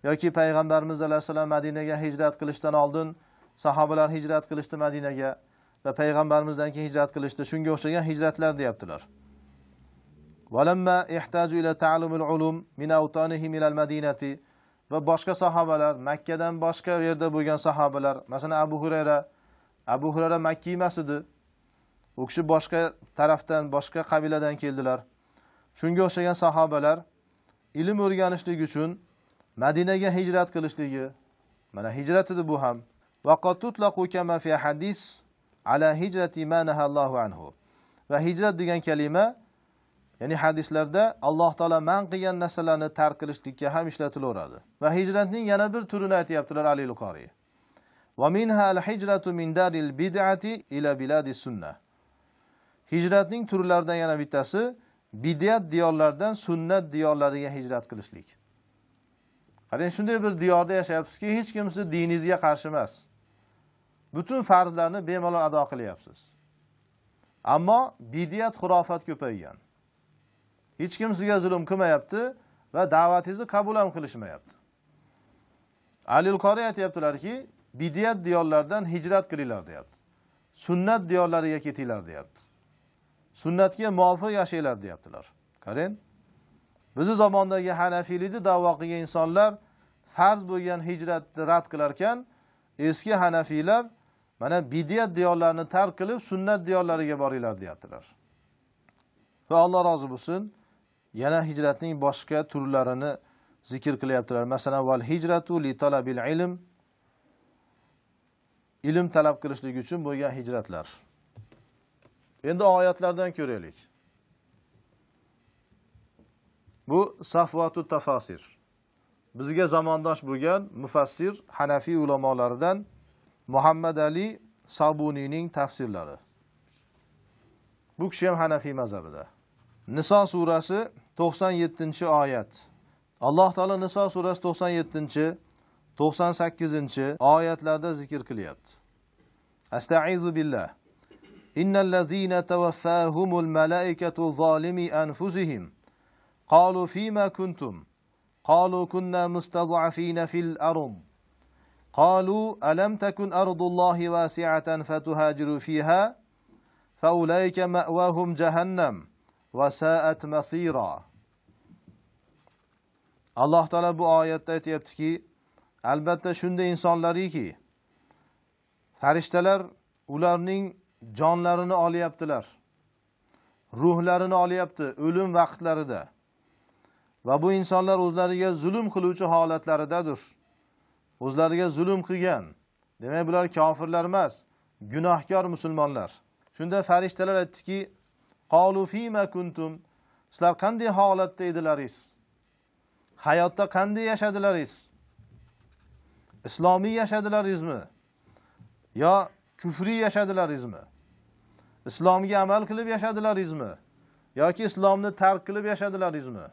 Speaker 1: yoki payg'ambarimiz alayhisalom Madinaga hijrat qilishdan oldin sahobalar hijrat qilishdi Madinaga va payg'ambarimizdan keyin hijrat qilishdi. Shunga o'xshagan hijratlar deyaptilar. Walamma ihtaju ila ta'allumil ulum min awtanihim ila al-Madinati. Va boshqa sahobalar, Makkadan boshqa yerda bo'lgan sahobalar, masalan Abu Hurayra Makki emas edi. U kishi boshqa tarafdan, boshqa qabiladan keldilar. Shunga o'xshagan sahobalar ilm o'rganishlik uchun Madinaga hijrat qilishligi, mana hijrat edi bu ham. Va qad tutlaqu kama fi hadis ala hijrati ma nahallohu anhu. Va hijrat degan kalima, ya'ni hadislarda Alloh taolo man qilgan narsalarni tark qilishlikka ham ishlatilaveradi. Va hijratning yana bir turini aytayaptilar Ali al-Qori. Va minha al-hijratu min daril bid'ati ila biladis sunnah. Hijratning turlaridan yana bittasi bid'at diyorlardan sunnat diyorlariga hijrat qilishlik. Qarang, shunday bir diyorda yashayapsizki, hech kim sizni diningizga qarshi emas. Butun farzlarni bemalol ado qilyapsiz. Ammo bid'at xurofat ko'paygan. Hech kim sizga zulm qilmayapti va da'vatingizni qabul ham qilishmayapti. Ali al-Qori aytayaptilarki, bid'at diyorlardan hijrat qilinglar deyapti. Sunnat diyorlariga ketinglar deyapti. sunnatga muvofiq yashanglar deyaptilar. Qarang. Bizi zamondagi hanafiylikni da'vo qilgan insonlar farz bo'lgan hijratni rad qilar ekan, eski hanafiylar mana bid'at diyorlarini tark qilib sunnat diyorlariga boringlar deyaptilar. Va Alloh rozi bo'lsin, yana hijratning boshqa turlarini zikr qilyaptilar. Masalan, val hijratu li talabil ilm, ilm talab qilishlik uchun bo'lgan hijratlar. Endi oyatlardan ko'raylik. Bu Safvatu tafasir. Bizga zamondosh bo'lgan mufassir Hanafiy ulamolaridan Muhammad Ali Sabuniyning tafsirlari. Bu kishi ham Hanafiy mazhabida. Niso surasi 97-oyat. Alloh taolo Niso surasi 97, 98-oyatlarda zikr qilyapti. Astaizu billah. Innal ladzina tawaffahumul malaikatu zalimi anfusihim qalu fima kuntum qalu kunna mustad'afina fil ard qalu alam takun ardullahi wasi'atan fatuhajiru fiha faulaika ma'wahum jahannam wa sa'at masira. Alloh taolo bu oyatda aytayaptiki, albatta shunday insonlariki farishtalar ularning jonlarini olyaptilar. Ruhlarini olyapti o'lim vaqtlarida. Va bu insonlar o'zlariga zulm qiluvchi holatlaridadir. O'zlariga zulm qilgan. Demak, bular kofirlar emas, gunohkor musulmonlar. Shunda farishtalar aytdiki, qalu fima kuntum, sizlar qanday holatda edilaringiz? Hayotda qanday yashadilaringiz? Islomiy yashadilaringizmi? Yo kufriy yashadilaringizmi? Islomga amal qilib yashadilaringizmi? Yoki islomni tark qilib yashadilaringizmi?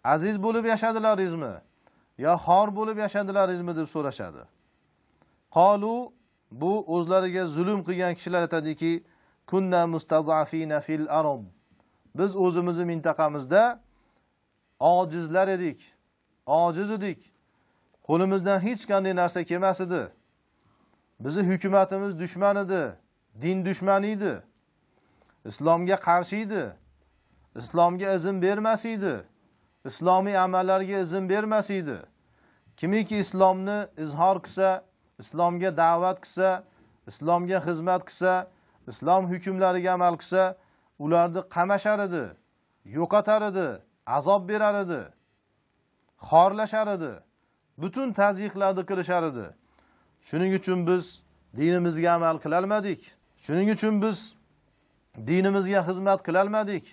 Speaker 1: Aziz bo'lib yashadilaringizmi? Yo xor bo'lib yashadilaringizmi deb so'rashadi. Qalu, bu o'zlariga zulm qilgan kishilar aytadiki, kunna mustazafina fil ard. Biz o'zimizning mintaqamizda ojizlar edik, ojiz edik. Qo'limizdan hech qanday narsa kelmas edi. Bizning hukumatimiz dushman edi, din dushmani edi. Islomga qarshi edi. Islomga izn bermas edi. Islomiy amallarga izn bermas edi. Kimiki islomni izhor qilsa, islomga da'vat qilsa, islomga xizmat qilsa, islom hukmlariga amal qilsa, ularni qamashar edi, yo'qotar edi, azob berar edi, xorlashar edi, butun tazyiqlarni qilishar edi. Shuning uchun biz dinimizga amal qila olmadik. Shuning uchun biz dinimizga xizmat qila olmadik.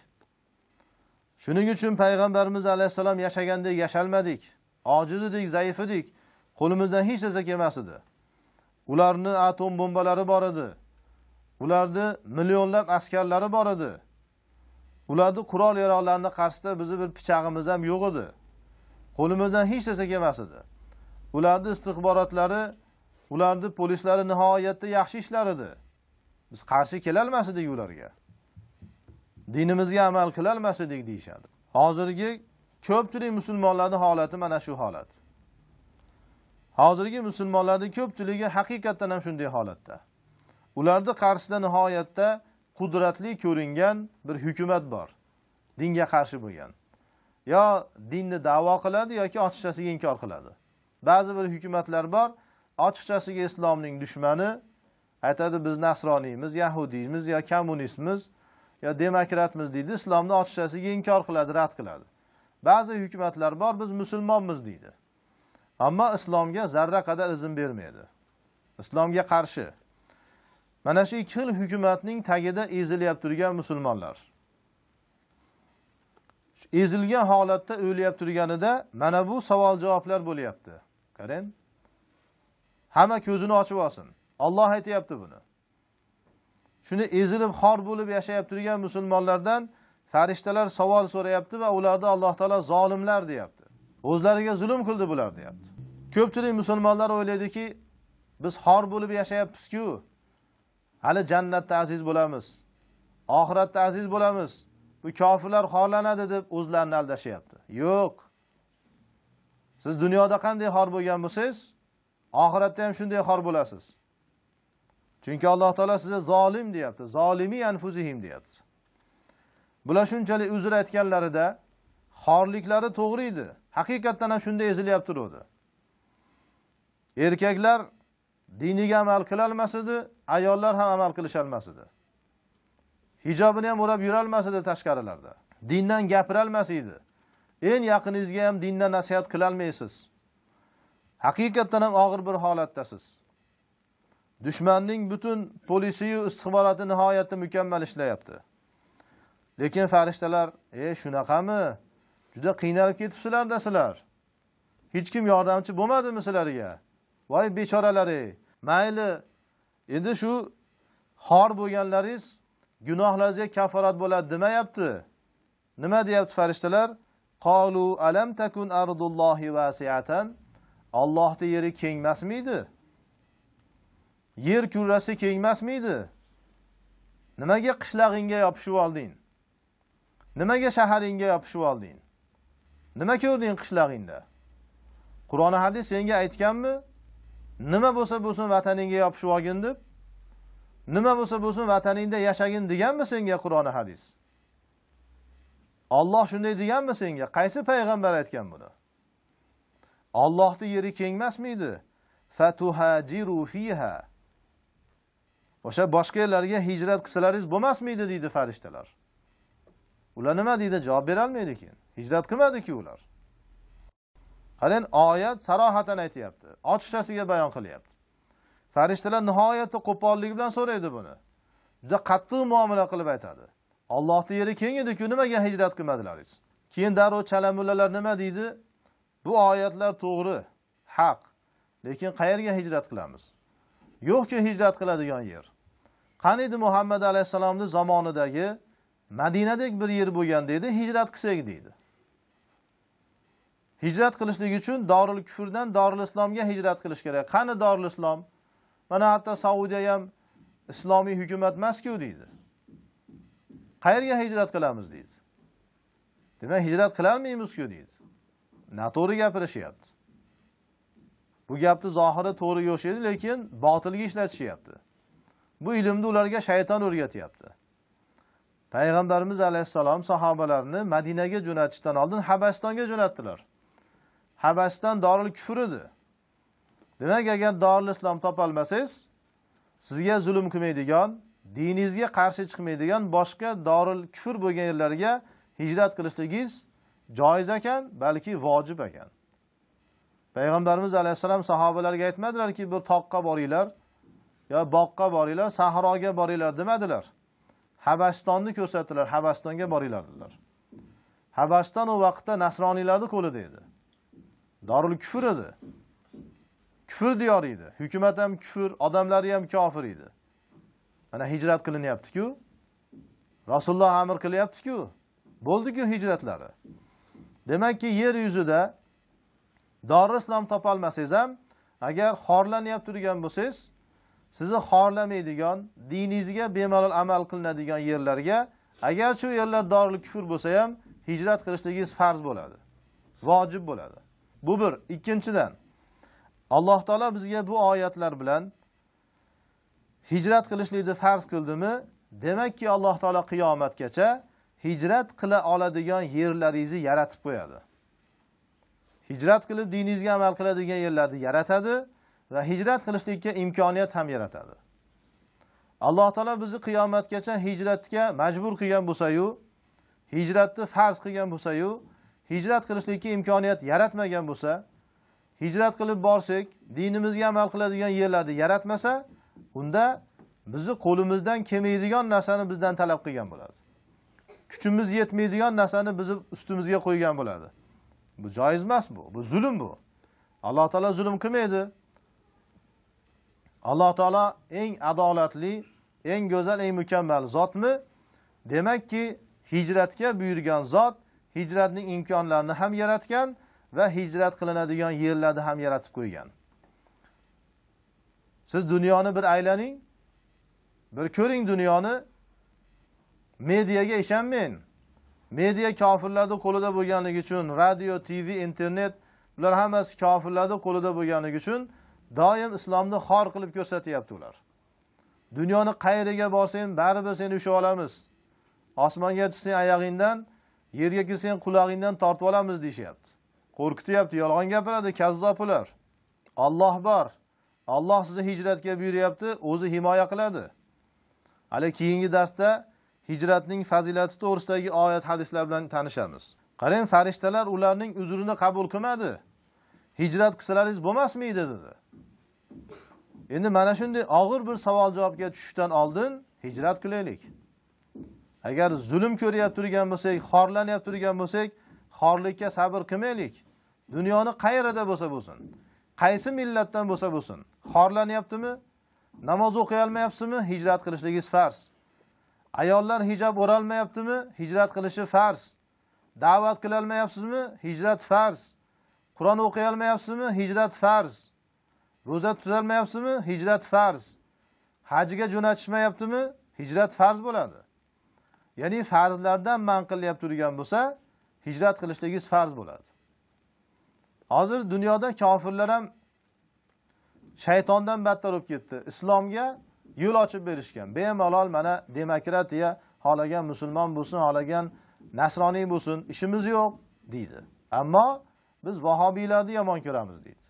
Speaker 1: Shuning uchun payg'ambarimiz alayhisalom yashagandek yashalmadik. Ojiz edik, zaif edik. Qo'limizdan hech narsa kelmas edi. Ularning atom bombalari bor edi. Ularning millionlab askarlari bor edi. Ularning qurol yarog'larini qarshisida bizi bir pichog'imiz ham yo'q edi. Qo'limizdan hech narsa kelmas edi. Ularning istixborotlari, ularning polislari nihoyatda yaxshi ishlar edi. Biz qarshi kela olmasdik ularga. Dinimizga amal qila olmasdik deyshadi. Hozirgi ko'pchilik musulmonlarning holati mana shu holat. Hozirgi musulmonlarning ko'pchiligi haqiqatan ham shunday holatda. Ularning qarshisida nihoyatda qudratli ko'ringan bir hukumat bor. Dinga qarshi bo'lgan. Yo dinni da'vo qiladi yoki ochiqchasiga inkor qiladi. Ba'zi bir hukumatlar bor, ochiqchasiga islomning dushmani, aytadi biz nasroniymiz, yahudiymiz, yo kommunistmiz, yo demokratmiz deydi, islomni ochiqchasiga inkor qiladi, rad qiladi. Ba'zi hukumatlar bor, biz musulmonmiz deydi. Ammo islomga zarra qadar izn bermaydi. Islomga qarshi. Mana shu ikki xil hukumatning tagida ezilyap turgan musulmonlar. Ezilgan holatda o'lyap turganida mana bu savol-javoblar bo'lyapti. Qarang. Hamma ko'zini ochib olsin. Alloh aytayapti buni. Shuni ezilib xor bo'lib yashayap turgan musulmonlardan farishtalar savol so'rayapti va ularda Alloh taolo zolimlar deyapti. O'zlariga zulm qildi bular deyapti. Ko'pchilik musulmonlar o'ylaydiki, biz xor bo'lib yashayapmiz-ku. Hali jannatda aziz bo'lamiz. Oxiratda aziz bo'lamiz. Bu kofirlar xorlanadi deb o'zlarini aldashyapti. Yo'q. Siz dunyoda qanday xor bo'lgan bo'lsangiz, oxiratda ham shunday xor bo'lasiz. Chunki Alloh taolo sizga zolim deyapti. Zolimi anfusihim deyapti. Bular shunchalik uzr aytganlarida xorliklari to'g'ri edi. Haqiqatdan ham shunday ezilyapti turdi. Erkaklar diniga amal qila olmas edi, ayollar ham amal qilisha olmas edi. Hijobini ham o'rab yura olmas edi tashqarilarda. Dindan gapira olmas edi. En yaqiningizga ham dindan nasihat qila olmaysiz. Haqiqatdan ham og'ir bir holatdasiz. Dushmanning butun polisiyu istixboroti nihoyatda mukammal ishlayapti. Lekin farishtalar, shunaqami? Juda qiynalib ketibsizlar-da sizlar. Hech kim yordamchi bo'lmadimi sizlarga? Voy bechoralari. Mayli, endi shu xor bo'lganlaringiz gunohlaringizga kafarat bo'ladi demayapti. Nima deyapti farishtalar? Qalu alam takun ardullohi wasi'atan. Allohning yeri keng emasmidi? Yer kurrasi keng emasmidi? Nimaga qishlog'ingga yopishib olding? Nimaga shaharingga yopishib olding? Nima ko'rding qishlog'ingda? Qur'on hadis senga aytganmi? Nima bo'lsa bo'lsin vataningga yopishib olgin deb? Nima bo'lsa bo'lsin vataningda yashagin deganmi senga Qur'on hadis? Alloh shunday deganmi senga? Qaysi payg'ambar aytgan buni? Allohning yeri keng emasmidi? Fatuhajiru fiha. O'sha boshqa yerlarga hijrat qilsalaringiz bo'lmasmidi deydi farishtalar. Ular nima deydi? Javob bera olmaydi-ki. Hijrat qilmadi-ki ular. Qarang, oyat sarohatan aytayapti. Ochiqchasiga bayon qilyapti. Farishtalar nihoyatda qo'pollik bilan so'raydi buni. Juda qattiq muomala qilib aytadi. Allohning yeri keng edi-ku, nimaga hijrat qilmadilaringiz? Keyin darrov chalamullalar nima deydi? Bu oyatlar to'g'ri, haq. Lekin qayerga hijrat qilamiz? Yo'q-ku hijrat qiladigan yer. Qaniydi Muhammad alayhisalomning zamonidagi Madinadek bir yer bo'lgan dedi, hijrat qilsak deydi. Hijrat qilishlik uchun Darul Kufrdan Darul Islomga hijrat qilish kerak. Qani Darul Islom? Mana hatto Saudiya ham islomiy hukumat emas-ku deydi. Qayerga hijrat qilamiz deydi. Demak, hijrat qila olmaymiz-ku deydi. Noto'g'ri gapirishyapti. Bu gapni zohiri to'g'ri yo'shaydi, lekin botilga ishlatishyapti. Bu ilmni ularga shayton o'rgatyapti. Payg'ambarimiz alayhisalom sahobalarni Madinaga jo'natishdan oldin Habastonga jo'natdilar. Habaston Darul Kufr edi. Demak, agar Darul Islom topolmasangiz, sizga zulm qilmaydigan, diningizga qarshi chiqmaydigan boshqa Darul Kufr bo'lgan yerlarga hijrat qilishligingiz joiz ekan, balki vojib ekan. Payg'ambarimiz alayhisalom sahobalarga aytmadilar-ki, bir toqqa boringlar, yo boqqa boringlar, sahroga boringlar demadilar. Habastonni ko'rsatdilar, Habastonga boringlar dedilar. Habaston o vaqtda nasroniylarning qo'lida edi. Darul Kufr edi. Kufr diyori edi. Hukumat ham kufr, odamlari ham kofir edi. Mana hijrat qilinyapti-ku. Rasululloh amr qilyapti-ku. Bo'ldi-ku hijratlari. Demakki, yer yuzida Darul Islom topolmasangiz ham, agar xorlanyapti turgan bo'lsangiz, sizni xorlamaydigan, diningizga bemalol amal qilinadigan yerlarga, agar shu yerlar Darul Kufr bo'lsa ham, hijrat qilishligingiz farz bo'ladi. Vojib bo'ladi. Bu bir. Ikkinchidan, Alloh taolo bizga bu oyatlar bilan hijrat qilishlikni farz qildimi? Demakki, Alloh taolo qiyomatgacha hijrat qila oladigan yerlaringizni yaratib qo'yadi. Hijrat qilib diningizga amal qiladigan yerlarni yaratadi va hijrat qilishlikka imkoniyat ham yaratadi. Alloh taolo bizni qiyomatgacha hijratga majbur qilgan bo'lsa-yu, hijratni farz qilgan bo'lsa-yu, hijrat qilishlikka imkoniyat yaratmagan bo'lsa, hijrat qilib borsak, dinimizga amal qiladigan yerlarni yaratmasa, unda bizni qo'limizdan kelmaydigan narsani bizdan talab qilgan bo'ladi. Kuchimiz yetmaydigan narsani bizni ustimizga qo'ygan bo'ladi. Bu joiz emas bu. Bu zulm bu. Alloh taolo zulm qilmaydi. Alloh taolo eng adolatli, eng go'zal, eng mukammal zotmi? Demakki, hijratga buyurgan zot hijratning imkonlarini ham yaratgan va hijrat qilinadigan yerlarni ham yaratib qo'ygan. Siz dunyoni bir aylaning, bir ko'ring dunyoni. Mediaga ishonmang. Media kofirlarning qo'lida bo'lganligi uchun, radio, TV, internet bular hammasi kofirlarning qo'lida bo'lganligi uchun doim islomni xor qilib ko'rsatyapti ular. Dunyoni qayeriga borsang, baribir seni ushlab olamiz. osmonga tushsang oyog'ingdan, yerga kirsang qulog'ingdan tortib olamiz deyapti. Qo'rqityapti, yolg'on gapiradi, kazzob ular. Alloh bor. Alloh sizni hijratga buyuryapti, o'zi himoya qiladi. Hali keyingi darsda hijratning fazilati to'g'risidagi oyat hadislar bilan tanishamiz. Qarang, farishtalar ularning uzrini qabul qilmadi. Hijrat qilsalaringiz bo'lmasmiydi dedi. Endi mana shunday og'ir bir savol javobga tushishdan oldin hijrat qilaylik. Agar zulm ko'ryapti turgan bo'lsak, xorlanyapti turgan bo'lsak, xorlikka sabr qilmaylik. Dunyoni qayerida bo'lsa bo'lsin, qaysi millatdan bo'lsa bo'lsin, xorlanyaptimi? Namoz o'qiy olmayapsizmi? Hijrat qilishligingiz farz. Ayollar hijob o'ralmayaptimi? Hijrat qilishi farz. Da'vat qila olmayapsizmi? Hijrat farz. Qur'on o'qiy olmayapsizmi? Hijrat farz. Roza tuta olmayapsizmi? Hijrat farz. Hajga jo'natishmayaptimi? Hijrat farz bo'ladi. Ya'ni farzlardan man qilyapti turgan bo'lsa, hijrat qilishligingiz farz bo'ladi. Hozir dunyoda kofirlar ham shaytondan battar bo'lib ketdi. Islomga yo'l ochib berishgan. Bemalol mana demokratiya, xolagan musulmon bo'lsin, xolagan nasroniy bo'lsin, ishimiz yo'q deydi. Ammo biz vahobiylarni yomon ko'ramiz deydi.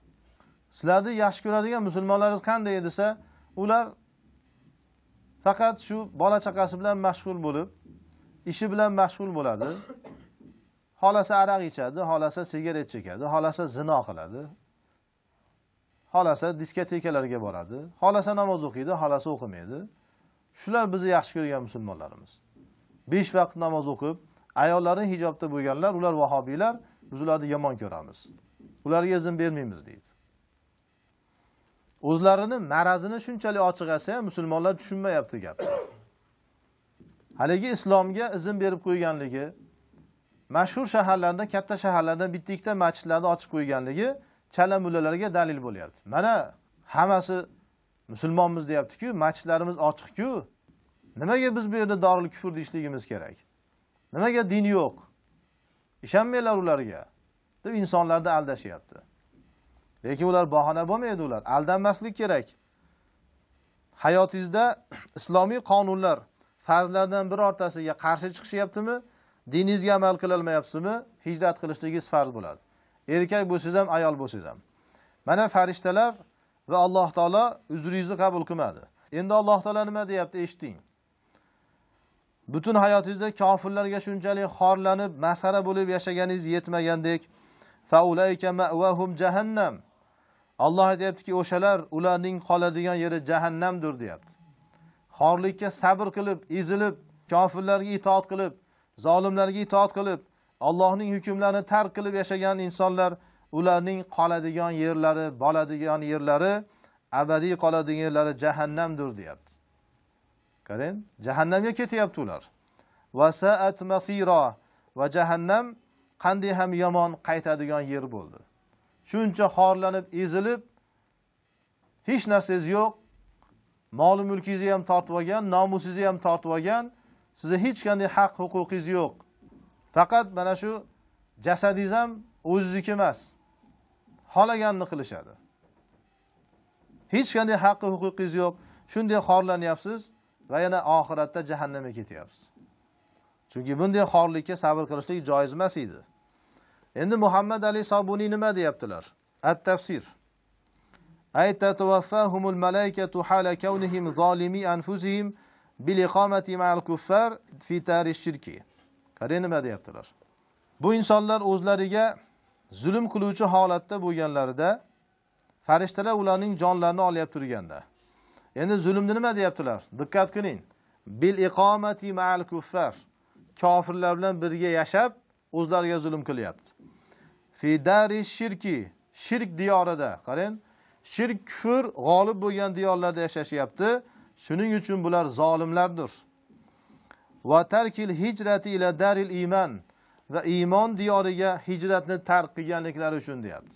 Speaker 1: Sizlarni yaxshi ko'radigan musulmonlaringiz qanday desa, ular faqat shu bola chaqasi bilan mashg'ul bo'lib, ishi bilan mashg'ul bo'ladi. Xolasa aroq ichadi, xolasa sigaret chekadi, xolasa zino qiladi. Xolasa diskotekalarga boradi, xolasa namoz o'qiydi, xolasa o'qimaydi. Shular bizni yaxshi ko'rgan musulmonlarimiz. 5 vaqt namoz o'qib, ayollarini hijobda bo'lganlar, ular vahobiylar, biz ularni yomon ko'ramiz. Ularga izn bermaymiz deydi. O'zlarini marazini shunchalik ochiq aytsa ham musulmonlar tushunmayapti gapni. Haligi islomga izn berib qo'yganligi, mashhur shaharlarda, katta shaharlarda bitta-ikkita masjidlarni ochib qo'yganligi chala mullalarga dalil bo'lyapti. Mana hammasi musulmonmiz deyapti-ku, masjidlarimiz ochiq-ku. Nimaga biz bu yerda dorul kufr deyishligimiz kerak? Nimaga din yo'q? Ishonmaylar ularga deb insonlarni aldashyapti. Lekin ular bahona bo'lmaydi ular. Aldanmaslik kerak. Hayotingizda islomiy qonunlar, farzlardan birortasiga qarshi chiqishyaptimi? Diningizga amal qila olmayapsizmi? Hijrat qilishligingiz farz bo'ladi. Erkak bo'lsangiz ham, ayol bo'lsangiz ham. Mana farishtalar va Alloh taolo uzringizni qabul qilmadi. Endi Alloh taolo nima deyapti, eshiting. Butun hayotingizda kofirlarga shunchalik xorlanib, masara bo'lib yashaganingiz yetmagandek, faulayka ma'wahum jahannam. Alloh aytayaptiki, o'shalar ularning qoladigan yeri jahannamdir deyapti. Xorlikka sabr qilib, ezilib, kofirlarga itoat qilib, zolimlarga itoat qilib, Allohning hukmlarini tark qilib yashagan insonlar, ularning qoladigan yerlari, bo'ladigan yerlari, abadiy qoladigan yerlari jahannamdir deyapti. Qarang, jahannamga ketyapti ular. Va sa'at masira, va jahannam qanday ham yomon qaytadigan yer bo'ldi. Shuncha xorlanib, ezilib, hech narsangiz yo'q, mol mulkingizni ham tortib olgan, nomusingizni ham tortib olgan, sizga hech qanday haq huquqingiz yo'q. Faqat mana shu jasadingiz ham o'zingizniki emas. Xolaganini qilishadi. Hech qanday haqqi huquqingiz yo'q. Shunday xorlanyapsiz va yana oxiratda jahannamga ketyapsiz. Chunki bunday xorlikka sabr qilishlik joiz emas edi. Endi Muhammad Ali Sabuni nima deyaptilar? At-tafsir. Ay tatawaffahumul malaikatu hala kawnihim zalimi anfusihim bil iqamati ma'al kuffar fi tarikh shirki. Qarang nima deyaptilar? Bu insonlar o'zlariga zulm qiluvchi holatda bo'lganlarida farishtalar ularning jonlarini olyapti turganda. Endi zulmni nima deyaptilar? Diqqat qiling. Bil iqamati ma'al kuffar. Kofirlar bilan birga yashab o'zlariga zulm qilyapti. Fi darikh shirki, shirk diyorida. Qarang, shirk kufr g'olib bo'lgan diyorlarda yashashyapti. Shuning uchun bular zolimlardir. Va tarkil hijrati ila daril iman, va iymon diyoriga hijratni tark qilganliklari uchun deyapti.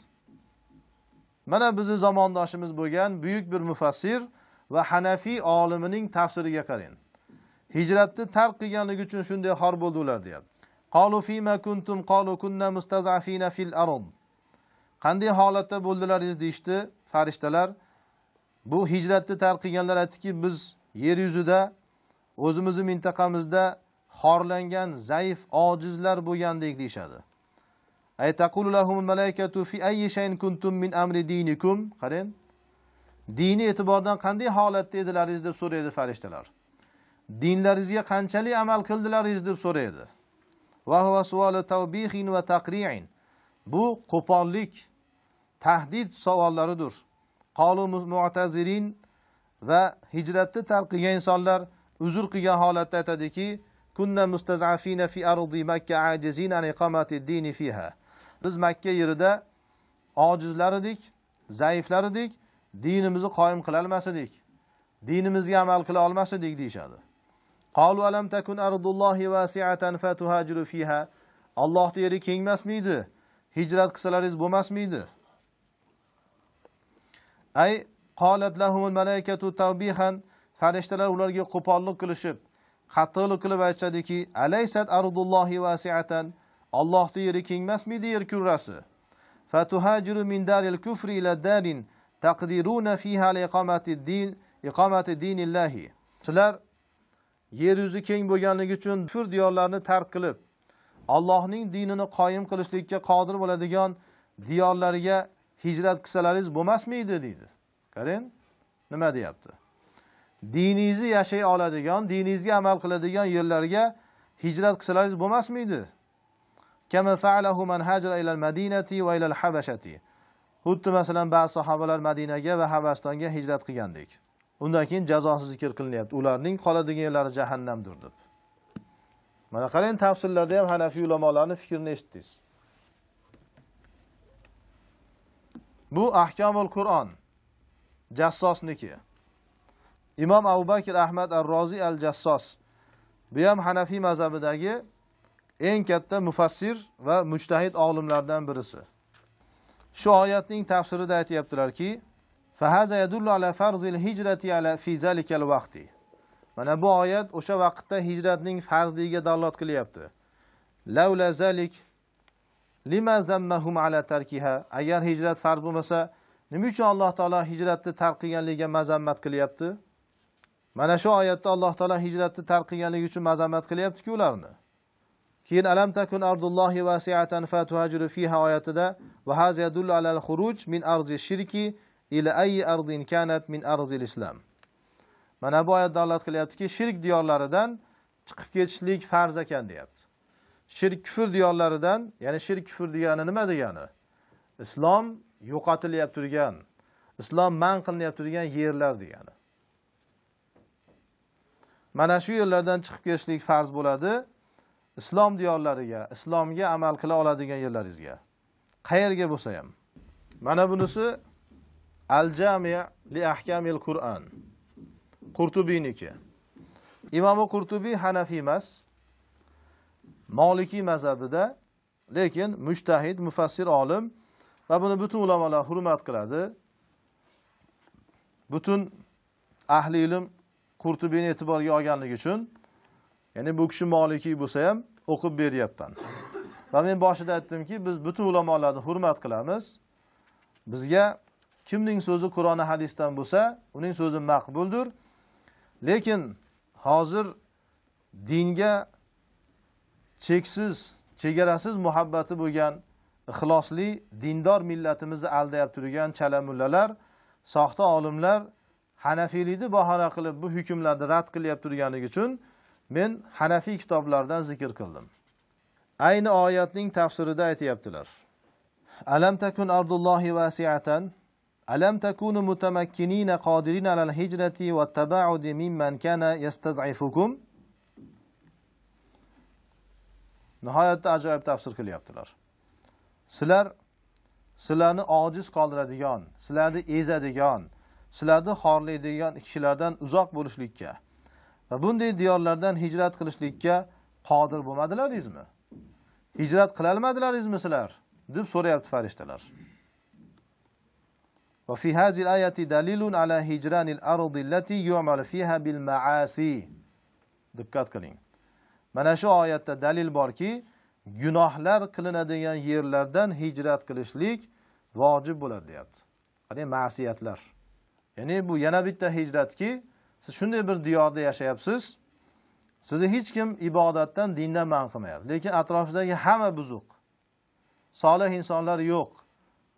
Speaker 1: Mana bizning zamondoshimiz bo'lgan buyuk bir mufassir va Hanafi olimining tafsiriga qarang. Hijratni tark qilganligi uchun shunday xor bo'ldilar deyapti. Qalu fima kuntum qalu kunna mustaz'afina fil ard. Qanday holatda bo'ldilaringiz deyshti farishtalar. Bu hijratni tark qilganlar aytdiki, biz yer yuzida o'zimizning mintaqamizda xorlangan, zaif, ojizlar bo'lgandek deyshadi. Ay taqulu lahumul malaikatu fi ayyi shay'in kuntum min amri dinikum. Qarang. Dini e'tibordan qanday holatda edilaringiz deb so'raydi farishtalar. Dinlaringizga qanchalik amal qildilaringiz deb so'raydi. Va huwa su'alu tawbihin va taqri'in. Bu qo'pollik, tahdid savollaridir. Qalu mu'tazirin va hijratni tark qilgan insonlar uzr qilgan holatda aytadiki, kunna mustaz'afina fi ardi Makka ajizina an iqamati ad-din fiha. Biz Makka yerida ojizlar edik, zaiflar edik, dinimizni qoyim qila olmasadik, dinimizga amal qila olmasadik deyshadi. Qalu alam takun ardullohi wasi'atan fatuhajiru fiha. Allohning yeri keng emasmidi? Hijrat qilsalaringiz bo'lmasmidi? Ay qalat lahumul malaikatu tawbihan. Farishtalar ularga qo'pollik qilishib, qattiqlik qilib aytadiki, alaysat ardullohi wasi'atan. Allohning yeri keng emasmidi yer kurrasi? Fatuhajiru min daril kufri ila darin taqdiruna fiha iqamati dinillahi. Sizlar yer yuzi keng bo'lganligi uchun kufr diyorlarni tark qilib, Allohning dinini qoyim qilishlikka qodir bo'ladigan diyorlarga hijrat qilsalaringiz bo'lmasmidi deydi. Qarang, nima deyapti? Diningizni yashay oladigan, diningizga amal qiladigan yerlarga hijrat qilsalaringiz bo'lmasmidi? Kama fa'alahu man hajara ila al-Madinati va ila al-Habashati. Xuddi masalan ba'zi sahobalar Madinaga va Habastonga hijrat qilgandek. Undan keyin jazosi zikr qilinyapti. Ularning qoladigan yerlari jahannamdir deb. Mana qarang, tafsirlarda ham Hanafiy ulamolarning fikrini eshitdingiz. Bu Ahkamul Qur'on Jassosniki. Imom Abu Bakr Ahmad ar-Rozi al-Jassos. Bu ham Hanafiy mazhabidagi eng katta mufassir va mujtahid olimlardan birisi. Shu oyatning tafsirida aytayaptilarki, fahaza yadullu ala farzil hijrati ala fi zalikal vaqti. Mana bu oyat o'sha vaqtda hijratning farzligiga dalolat qilyapti. Laula zalik lima zammahum ala tarkiha. Agar hijrat farz bo'lmasa, nima uchun Alloh taolo hijratni tark qilganligiga mazammat qilyapti? Mana shu oyatda Alloh taolo hijratni tark qilganligi uchun mazammat qilyapti-ku ularni. Keyin alam takun ardullohi wasi'atan fatuhajiru fiha oyatida va haz yadullu ala al-khuruj min arzi shirki ila ayyi ardin kanat min arzil islam. Mana bu oyat dalolat qilyaptiki, shirk diyorlaridan chiqib ketishlik farz ekan deyapti. Shirk kufr diyorlaridan, ya'ni shirk kufr degani nima degani? Islom yo'qotilyapti turgan, islom man qilinyapti turgan yerlar degani. Mana shu yerlardan chiqib ketishlik farz bo'ladi. Islom diyorlariga, islomga amal qila oladigan yerlaringizga. Qayerga bo'lsa ham. Mana bunisi Al-Jami' li ahkamil Qur'on. Qurtubiniki. Imom Qurtubi Hanafiy emas, Maliki mazhabida, lekin mujtahid, mufassir olim va buni butun ulamolar hurmat qiladi. Butun ahli ilm Qurtubini e'tiborga olganligi uchun, ya'ni bu kishi Maliki bo'lsa ham o'qib beryapman. Va men boshida aytdimki, biz butun ulamolarni hurmat qilamiz. Bizga kimning so'zi Qur'on va hadisdan bo'lsa, uning so'zi maqbuldir. Lekin hozir dinga cheksiz, chegarasiz muhabbati bo'lgan, ixlosli, dindor millatimizni aldayib turgan chala mullalar, soxta olimlar Hanafiylikni bahona qilib bu hukmlarni rad qilyap turganligi uchun men Hanafiy kitoblardan zikr qildim. Ayni oyatning tafsirida aytayaptilar. Alam takun ardullohi wasi'atan alam takunu mutamakkinina qodirina alal hijrati wat taba'udi mimman kana yastaz'ifukum. Nihoyatda ajoyib tafsir qilyaptilar. Sizlarni ojiz qoldiradigan, sizlarni ezadigan, sizlarni xorlaydigan kishilardan uzoq bo'lishlikka va bunday diyorlardan hijrat qilishlikka qodir bo'lmadilaringizmi? Hijrat qila olmadilaringizmi sizlar? deb so'rayapti farishtalar. Va fi hadhihi al-ayati dalilun ala hijranil ardi allati yu'mal fiha bil ma'asi. Diqqat qiling. Mana shu oyatda dalil borki, gunohlar qilinadigan yerlardan hijrat qilishlik vojib bo'ladi deyapti. Ya'ni ma'siyatlar. Ya'ni bu yana bitta hijratki, siz shunday bir diyorda yashayapsiz, Sizni hech kim ibodatdan, dindan man qilmayapti. Lekin atrofingizdagi hamma buzuq. Solih insonlar yo'q.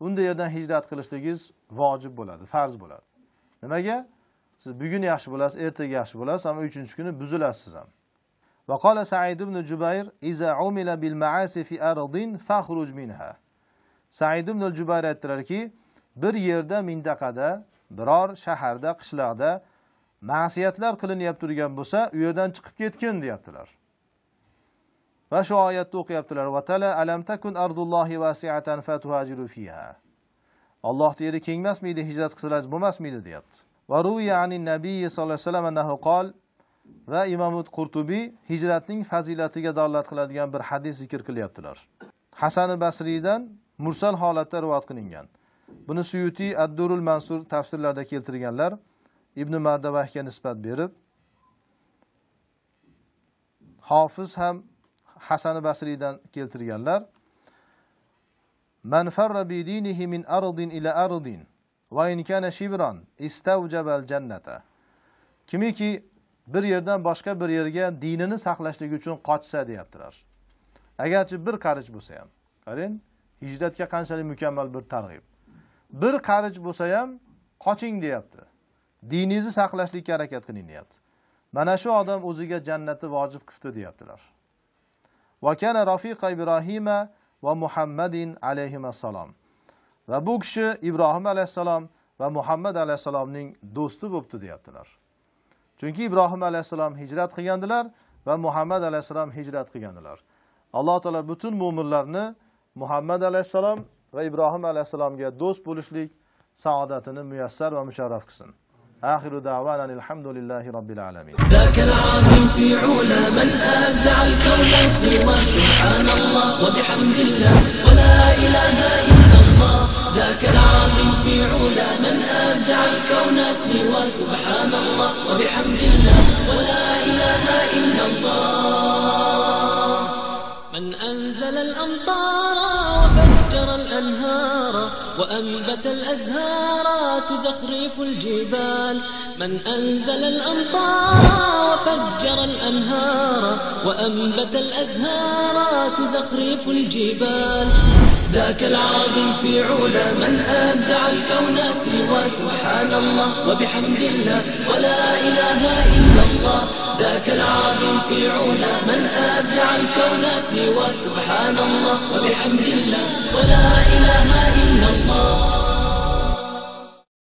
Speaker 1: Unda yerdan hijrat qilishligingiz vojib bo'ladi, farz bo'ladi. Nimaga? Siz bugun yaxshi bo'lasiz, ertaga yaxshi bo'lasiz, ammo 3-kuni buzilasiz ham. Va qala Sa'id ibn Jubayr: "Iza umila bil ma'asi fi ardin fakhruj minha." Sa'id ibn Jubayr aytdilarki, bir yerda, mintaqada, biror shaharda, qishloqda ma'siyatlar qilinyapti turgan bo'lsa, u yerdan chiqib ketgin deyaptilar. Va shu oyatni o'qiyaptilar. Va tala alam takun ardullohi wasi'atan fatuhajiru fiha. Allohning yeri keng emasmidi, hijrat qilsangiz bo'lmasmidi deyapti. Va ruwiya anin nabiy sallallohu alayhi vasallam annahu qol va Imom Qurtubiy hijratning fazilatiga dalolat qiladigan bir hadis zikr qilyaptilar. Hasan Basriydan mursal holatda rivoyat qilingan. Buni Suyuti Ad-Durul Mansur tafsirlarida keltirganlar. Ibn Mardavahga nisbat berib, Hofiz ham Hasan Basriydan keltirganlar. Man farra bi dinihi min ardin ila ardin va in kana shibran istawjaba al-jannata. Kimiki bir yerdan boshqa bir yerga dinini saqlashlik uchun qochsa deyaptilar. Agarchi bir qarich bo'lsa ham, qarang, hijratga qanchalik mukammal bir targ'ib. Bir qarich bo'lsa ham qoching deyapti. Diningizni saqlashlikka harakat qiling deyapti. Mana shu odam o'ziga jannatni vojib qildi deyaptilar. Va kana rafiqa Ibrohima va Muhammadin alayhimassalom. Va bu kishi Ibrohim alayhisalom va Muhammad alayhisalomning do'sti bo'libdi deyaptilar. Chunki Ibrohim alayhisalom hijrat qilgandilar va Muhammad alayhisalom hijrat qilgandilar. Alloh taolo butun mu'minlarni Muhammad alayhisalom va Ibrohim alayhisalomga do'st bo'lishlik saodatini muyassar va musharraf qilsin. آخر دعوانا الحمد لله رب العالمين.
Speaker 2: ذاك العظيم في علا من أبدع الكون سوى سبحان الله وبحمد الله ولا إله إلا الله. ذاك العظيم في علا من أبدع الكون سوى سبحان الله وبحمد الله ولا إله إلا الله. من أنزل الأمطار وفجر الأنهار وأنبت الأزهار تزخرف الجبال. من أنزل الأمطار وفجر الأنهار وأنبت الأزهار تزخرف الجبال. ذاك العظيم في علا من أبدع الكون سوى سبحان الله وبحمد الله ولا إله إلا الله. ذاك العظيم في علا من أبدع الكون سوى سبحان الله وبحمد الله ولا إله إلا الله.